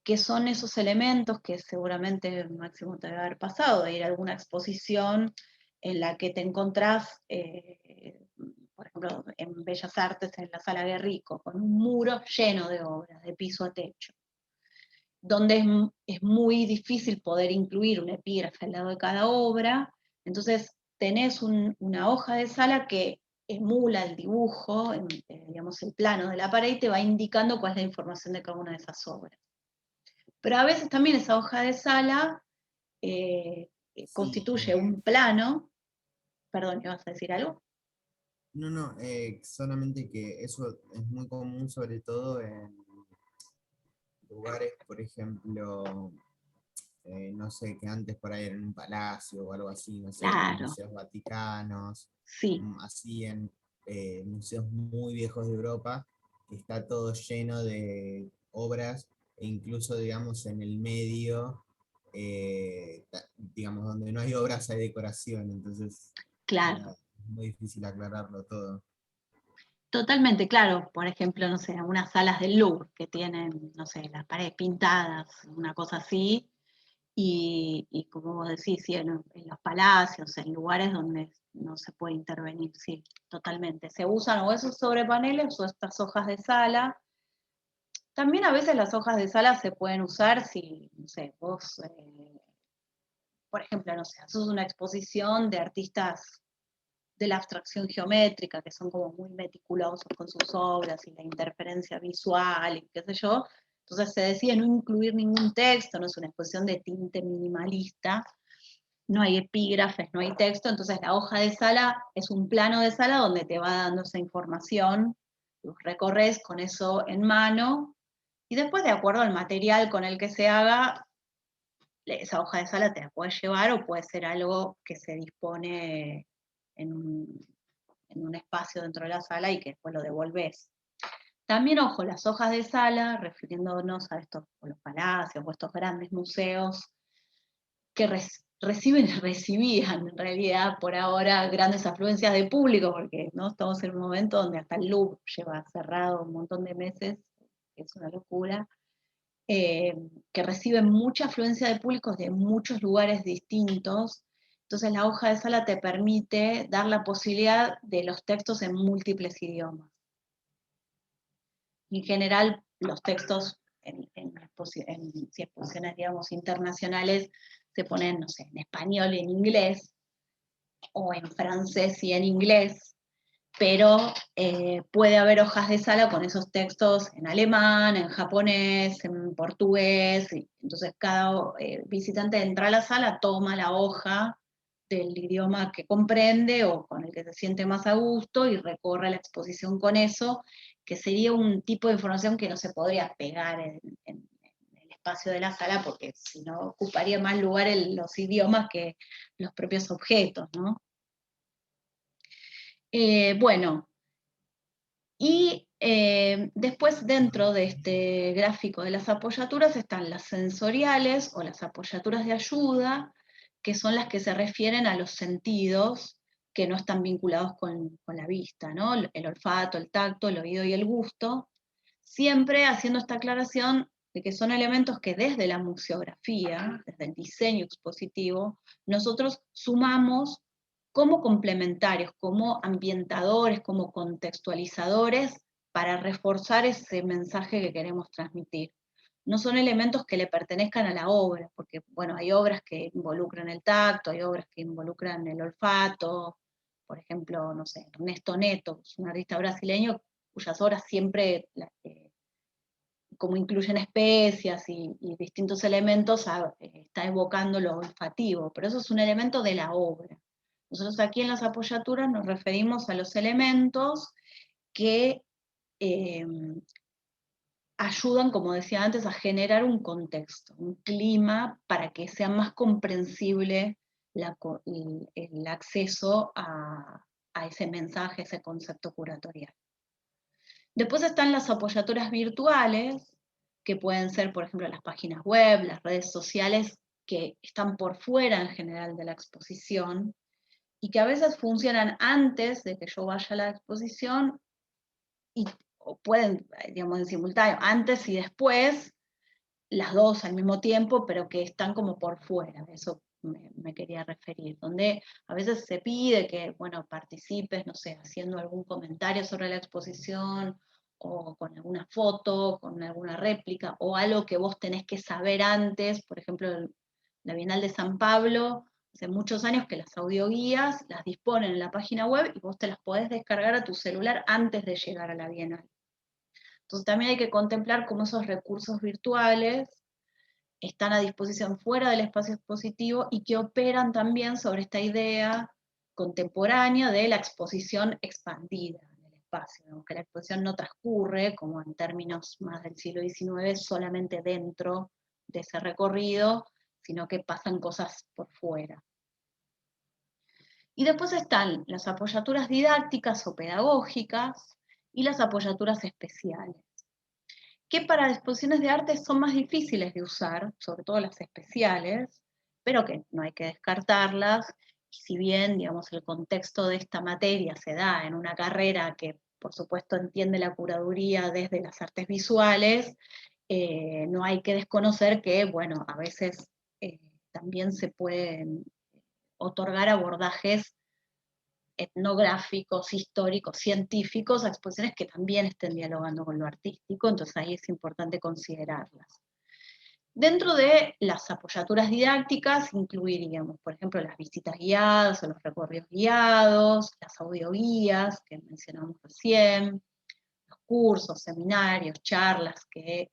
que son esos elementos que seguramente Máximo te debe haber pasado, de ir a alguna exposición en la que te encontrás, por ejemplo, en Bellas Artes, en la Sala Guerrico, con un muro lleno de obras, de piso a techo, donde es muy difícil poder incluir un epígrafe al lado de cada obra, entonces tenés una hoja de sala que emula el dibujo, digamos el plano de la pared, y te va indicando cuál es la información de cada una de esas obras. Pero a veces también esa hoja de sala Sí, constituye un plano. Perdón, ¿ibas a decir algo? no, no, solamente que eso es muy común, sobre todo en lugares, por ejemplo, no sé, que antes por ahí era en un palacio o algo así, no sé, los Claro, museos vaticanos, sí, así en museos muy viejos de Europa, que está todo lleno de obras, e incluso, digamos, en el medio, digamos, donde no hay obras hay decoración, entonces claro. es muy difícil aclararlo todo. Totalmente, claro. Por ejemplo, no sé, algunas salas del Louvre que tienen, no sé, las paredes pintadas, una cosa así, y como vos decís, sí, en los palacios, en lugares donde no se puede intervenir, sí, totalmente. Se usan o esos sobrepaneles o estas hojas de sala. También a veces las hojas de sala se pueden usar si, no sé, vos, por ejemplo, no sé, haces una exposición de artistas de la abstracción geométrica, que son como muy meticulosos con sus obras y la interferencia visual y qué sé yo. Entonces se decide no incluir ningún texto, no es una exposición de tinte minimalista, no hay epígrafes, no hay texto, entonces la hoja de sala es un plano de sala donde te va dando esa información, los recorres con eso en mano, y después de acuerdo al material con el que se haga, esa hoja de sala te la puedes llevar o puede ser algo que se dispone en un espacio dentro de la sala y que después lo devolvés. También, ojo, las hojas de sala, refiriéndonos a estos, o los palacios, o estos grandes museos, que reciben y recibían en realidad por ahora grandes afluencias de público, porque ¿no? Estamos en un momento donde hasta el Louvre lleva cerrado un montón de meses, que es una locura, que reciben mucha afluencia de públicos de muchos lugares distintos. Entonces la hoja de sala te permite dar la posibilidad de los textos en múltiples idiomas. En general, los textos en exposiciones, digamos, internacionales se ponen, no sé, en español y en inglés, o en francés y en inglés, pero puede haber hojas de sala con esos textos en alemán, en japonés, en portugués, y entonces cada visitante entra a la sala, toma la hoja del idioma que comprende o con el que se siente más a gusto y recorre la exposición con eso, que sería un tipo de información que no se podría pegar en el espacio de la sala porque si no ocuparía más lugar en los idiomas que los propios objetos, ¿no? Bueno, y después dentro de este gráfico de las apoyaturas están las sensoriales o las apoyaturas de ayuda, que son las que se refieren a los sentidos que no están vinculados con la vista, ¿no? El olfato, el tacto, el oído y el gusto, siempre haciendo esta aclaración de que son elementos que desde la museografía, desde el diseño expositivo, nosotros sumamos como complementarios, como ambientadores, como contextualizadores para reforzar ese mensaje que queremos transmitir. No son elementos que le pertenezcan a la obra, porque bueno, hay obras que involucran el tacto, hay obras que involucran el olfato, por ejemplo, no sé, Ernesto Neto, es un artista brasileño cuyas obras siempre, como incluyen especias y distintos elementos, está evocando lo olfativo, pero eso es un elemento de la obra. Nosotros aquí en las apoyaturas nos referimos a los elementos que eh, ayudan, como decía antes, a generar un contexto, un clima para que sea más comprensible el acceso a ese mensaje, ese concepto curatorial. Después están las apoyaturas virtuales, que pueden ser, por ejemplo, las páginas web, las redes sociales, que están por fuera en general de la exposición, y que a veces funcionan antes de que yo vaya a la exposición, o pueden, digamos, en simultáneo, antes y después, las dos al mismo tiempo, pero que están como por fuera, de eso me quería referir, donde a veces se pide que, bueno, participes, no sé, haciendo algún comentario sobre la exposición, o con alguna foto, con alguna réplica, o algo que vos tenés que saber antes, por ejemplo, la Bienal de San Pablo, hace muchos años que las audioguías las disponen en la página web y vos te las podés descargar a tu celular antes de llegar a la Bienal. Entonces también hay que contemplar cómo esos recursos virtuales están a disposición fuera del espacio expositivo y que operan también sobre esta idea contemporánea de la exposición expandida en el espacio, aunque la exposición no transcurre, como en términos más del siglo XIX, solamente dentro de ese recorrido, sino que pasan cosas por fuera. Y después están las apoyaturas didácticas o pedagógicas y las apoyaturas especiales, que para exposiciones de arte son más difíciles de usar, sobre todo las especiales, pero que no hay que descartarlas. Y si bien, digamos, el contexto de esta materia se da en una carrera que, por supuesto, entiende la curaduría desde las artes visuales, no hay que desconocer que, bueno, a veces también se pueden otorgar abordajes etnográficos, históricos, científicos, a exposiciones que también estén dialogando con lo artístico, entonces ahí es importante considerarlas. Dentro de las apoyaturas didácticas incluiríamos, por ejemplo, las visitas guiadas o los recorridos guiados, las audioguías que mencionamos recién, los cursos, seminarios, charlas que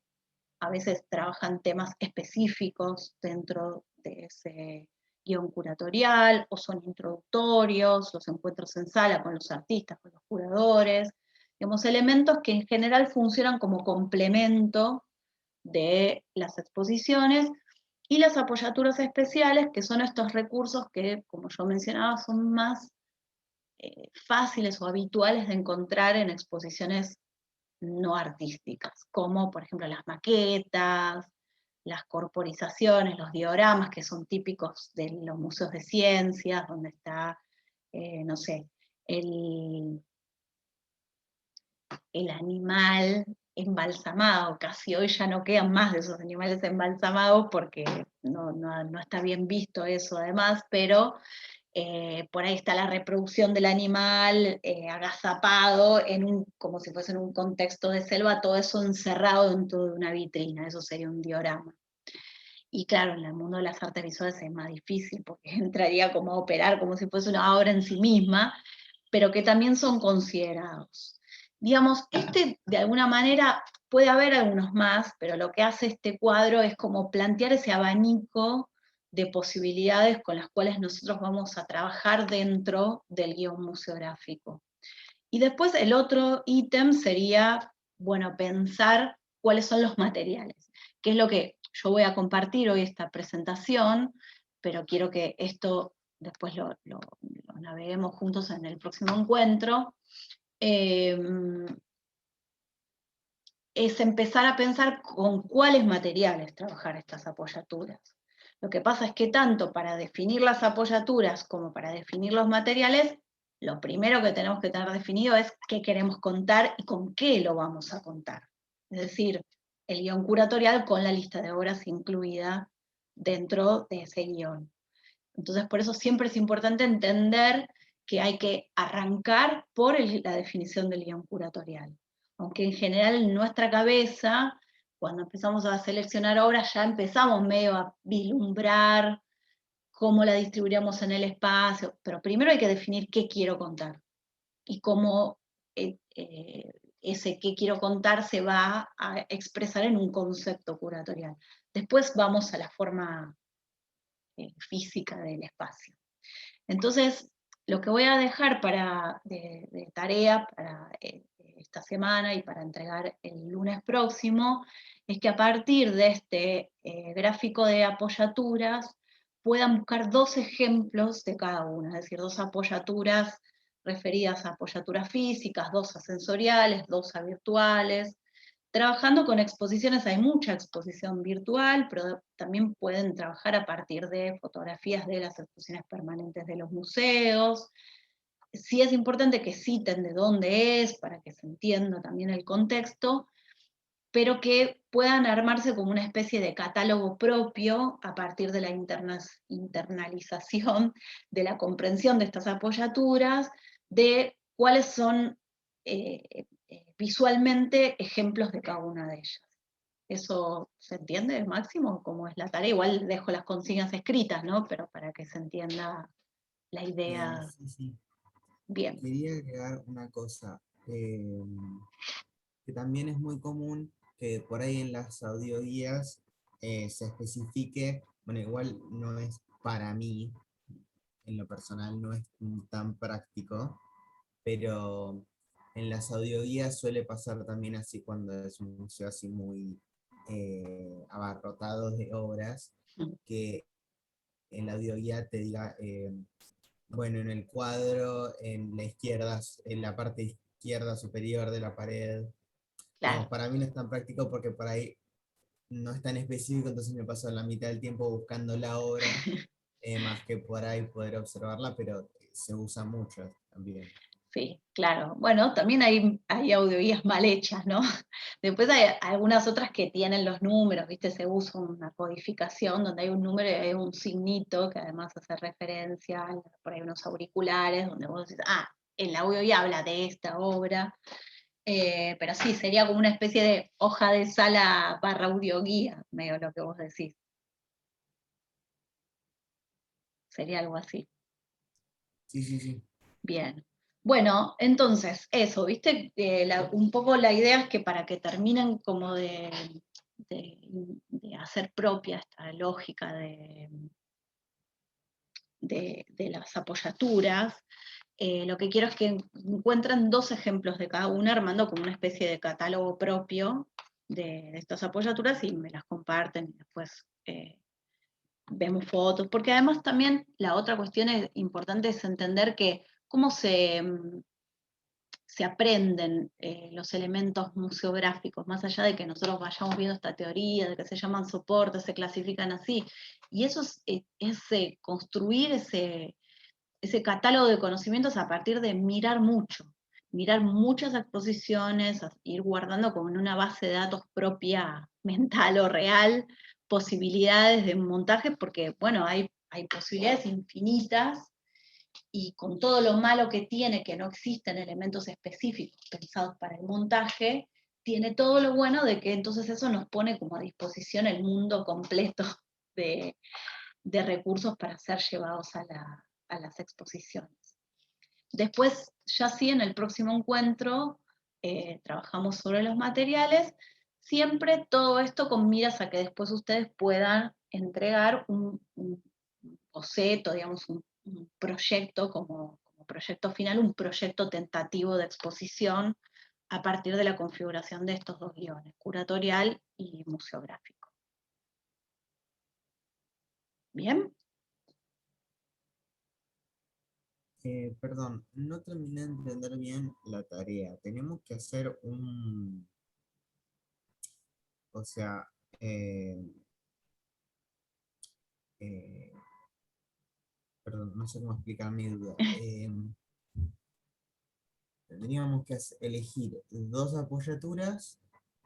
a veces trabajan temas específicos dentro de ese guión curatorial, o son introductorios, los encuentros en sala con los artistas, con los curadores, digamos, elementos que en general funcionan como complemento de las exposiciones, y las apoyaturas especiales, que son estos recursos que, como yo mencionaba, son más fáciles o habituales de encontrar en exposiciones no artísticas, como por ejemplo las maquetas, las corporizaciones, los dioramas, que son típicos de los museos de ciencias, donde está, no sé, el, el animal embalsamado. Casi hoy ya no quedan más de esos animales embalsamados porque no está bien visto eso además, pero por ahí está la reproducción del animal agazapado como si fuese en un contexto de selva, todo eso encerrado dentro de una vitrina, eso sería un diorama. Y claro, en el mundo de las artes visuales es más difícil, porque entraría como a operar como si fuese una obra en sí misma, pero que también son considerados. Digamos, de alguna manera puede haber algunos más, pero lo que hace este cuadro es como plantear ese abanico de posibilidades con las cuales nosotros vamos a trabajar dentro del guión museográfico. Y después el otro ítem sería, bueno, pensar cuáles son los materiales, que es lo que yo voy a compartir hoy esta presentación, pero quiero que esto después lo naveguemos juntos en el próximo encuentro. Es empezar a pensar con cuáles materiales trabajar estas apoyaturas. Lo que pasa es que tanto para definir las apoyaturas como para definir los materiales, lo primero que tenemos que tener definido es qué queremos contar y con qué lo vamos a contar. Es decir, el guión curatorial con la lista de obras incluida dentro de ese guión. Entonces, por eso siempre es importante entender que hay que arrancar por la definición del guión curatorial. Aunque en general en nuestra cabeza, cuando empezamos a seleccionar obras, ya empezamos medio a vislumbrar cómo la distribuiríamos en el espacio, pero primero hay que definir qué quiero contar y cómo ese qué quiero contar se va a expresar en un concepto curatorial. Después vamos a la forma física del espacio. Entonces, lo que voy a dejar de tarea para esta semana y para entregar el lunes próximo, es que a partir de este gráfico de apoyaturas puedan buscar 2 ejemplos de cada una, es decir, 2 apoyaturas referidas a apoyaturas físicas, 2 a sensoriales, 2 a virtuales. Trabajando con exposiciones, hay mucha exposición virtual, pero también pueden trabajar a partir de fotografías de las exposiciones permanentes de los museos. Sí es importante que citen de dónde es, para que se entienda también el contexto, pero que puedan armarse como una especie de catálogo propio a partir de la internalización de la comprensión de estas apoyaturas, de cuáles son visualmente ejemplos de cada una de ellas. ¿Eso se entiende, Máximo? ¿Cómo es la tarea? Igual dejo las consignas escritas, ¿no? Pero para que se entienda la idea Sí, sí. bien. Quería agregar una cosa, que también es muy común que por ahí en las audioguías se especifique, bueno, igual no es para mí, en lo personal no es tan práctico, pero en las audioguías suele pasar también así cuando es un museo así muy abarrotado de obras, que en la audioguía te diga, bueno, en el cuadro, en la izquierda, en la parte izquierda superior de la pared. Digamos, Claro. para mí no es tan práctico porque por ahí no es tan específico, entonces me paso la mitad del tiempo buscando la obra, más que por ahí poder observarla, pero se usa mucho también. Sí, claro. Bueno, también hay audioguías mal hechas, ¿no? Después hay algunas otras que tienen los números, ¿viste? Se usa una codificación donde hay un número y hay un signito que además hace referencia, por ahí unos auriculares, donde vos decís, el audioguía habla de esta obra. Pero sí, sería como una especie de hoja de sala barra audioguía, medio lo que vos decís. Sería algo así. Sí, sí, sí. Bien. Bueno, entonces, eso, ¿viste? Un poco la idea es que para que terminen como de- de hacer propia esta lógica de las apoyaturas, lo que quiero es que encuentren dos ejemplos de cada una, armando como una especie de catálogo propio de estas apoyaturas y me las comparten y después vemos fotos, porque además también la otra cuestión importante es entender que cómo se aprenden los elementos museográficos, más allá de que nosotros vayamos viendo esta teoría, de que se llaman soportes, se clasifican así, y eso es construir ese catálogo de conocimientos a partir de mirar muchas exposiciones, ir guardando como en una base de datos propia, mental o real, posibilidades de montaje, porque bueno, hay posibilidades infinitas y con todo lo malo que tiene, que no existen elementos específicos pensados para el montaje, tiene todo lo bueno de que entonces eso nos pone como a disposición el mundo completo de, de recursos para ser llevados a las exposiciones. Después, ya sí, en el próximo encuentro, trabajamos sobre los materiales, siempre todo esto con miras a que después ustedes puedan entregar un boceto, digamos, un proyecto como proyecto final, un proyecto tentativo de exposición a partir de la configuración de estos dos guiones, curatorial y museográfico. ¿Bien? Perdón, no terminé de entender bien la tarea. Tenemos que hacer o sea, eh, eh, perdón, no sé cómo explicar mi duda. Tendríamos que elegir dos apoyaturas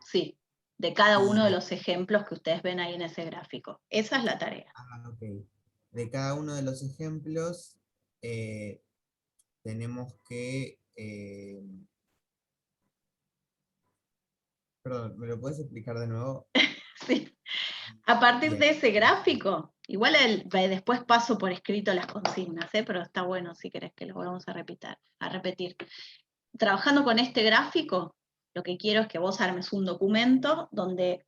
Sí, de cada uno de y, los ejemplos que ustedes ven ahí en ese gráfico. Esa es la tarea. ok, de cada uno de los ejemplos eh, tenemos que, perdón, ¿me lo puedes explicar de nuevo? Sí. A partir Bien, de ese gráfico, igual después paso por escrito las consignas, pero está bueno si querés que lo volvamos a repetir. Trabajando con este gráfico, lo que quiero es que vos armes un documento donde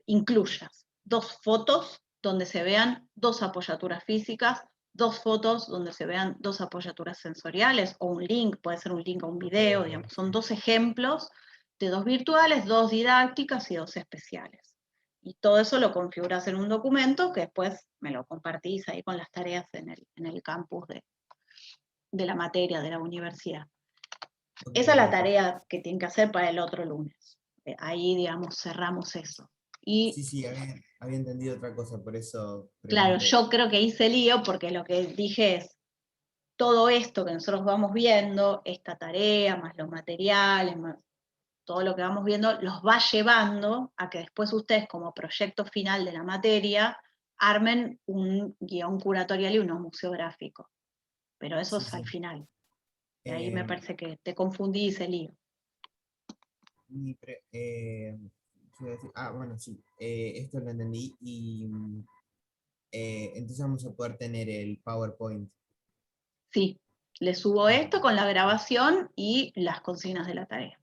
incluyas dos fotos donde se vean dos apoyaturas físicas, dos fotos donde se vean dos apoyaturas sensoriales, o un link, puede ser un link a un video, digamos, son dos ejemplos de dos virtuales, dos didácticas y dos especiales. Y todo eso lo configuras en un documento que después me lo compartís ahí con las tareas en el campus de la materia, de la universidad. ok, Esa es la ok. tarea que tienen que hacer para el otro lunes. Ahí, digamos, cerramos eso. Y Sí, sí, había entendido otra cosa, por eso claro, pregunté. yo creo que hice lío porque lo que dije es, todo esto que nosotros vamos viendo, esta tarea, más los materiales, más todo lo que vamos viendo, los va llevando a que después ustedes como proyecto final de la materia armen un guión curatorial y uno museográfico. Pero eso Sí, es al sí. final. Y ahí me Eh, parece que te confundí y hice lío. ¿Qué iba a decir? Bueno, sí, esto lo entendí y entonces vamos a poder tener el PowerPoint. Sí, le subo Ah, esto con la grabación y las consignas de la tarea.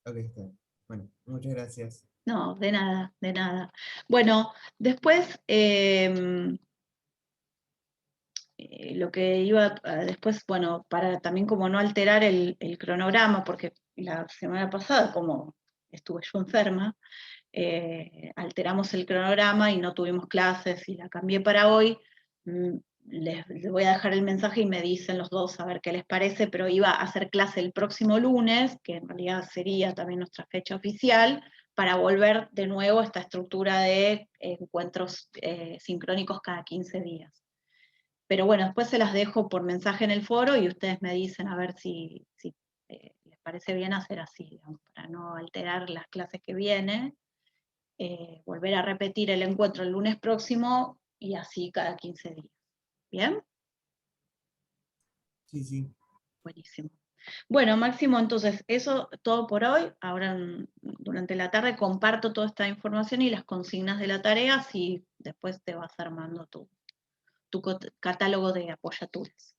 ok, está bien. Bueno, muchas gracias. No, de nada, de nada. Bueno, después lo que iba después, bueno, para también como no alterar el cronograma, porque la semana pasada, como estuve yo enferma, alteramos el cronograma y no tuvimos clases y la cambié para hoy. mm, les voy a dejar el mensaje y me dicen los dos a ver qué les parece, pero iba a hacer clase el próximo lunes, que en realidad sería también nuestra fecha oficial, para volver de nuevo a esta estructura de encuentros sincrónicos cada 15 días. Pero bueno, después se las dejo por mensaje en el foro y ustedes me dicen a ver si les parece bien hacer así, digamos, para no alterar las clases que vienen. Volver a repetir el encuentro el lunes próximo y así cada 15 días. ¿Bien? Sí, sí. Buenísimo. Bueno, Máximo, entonces eso todo por hoy. Ahora durante la tarde comparto toda esta información y las consignas de la tarea, si después te vas armando tu catálogo de Apoya Tools.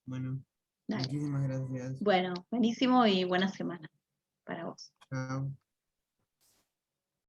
Bueno, Dale. muchísimas gracias. Bueno, buenísimo y buena semana para vos. Chao.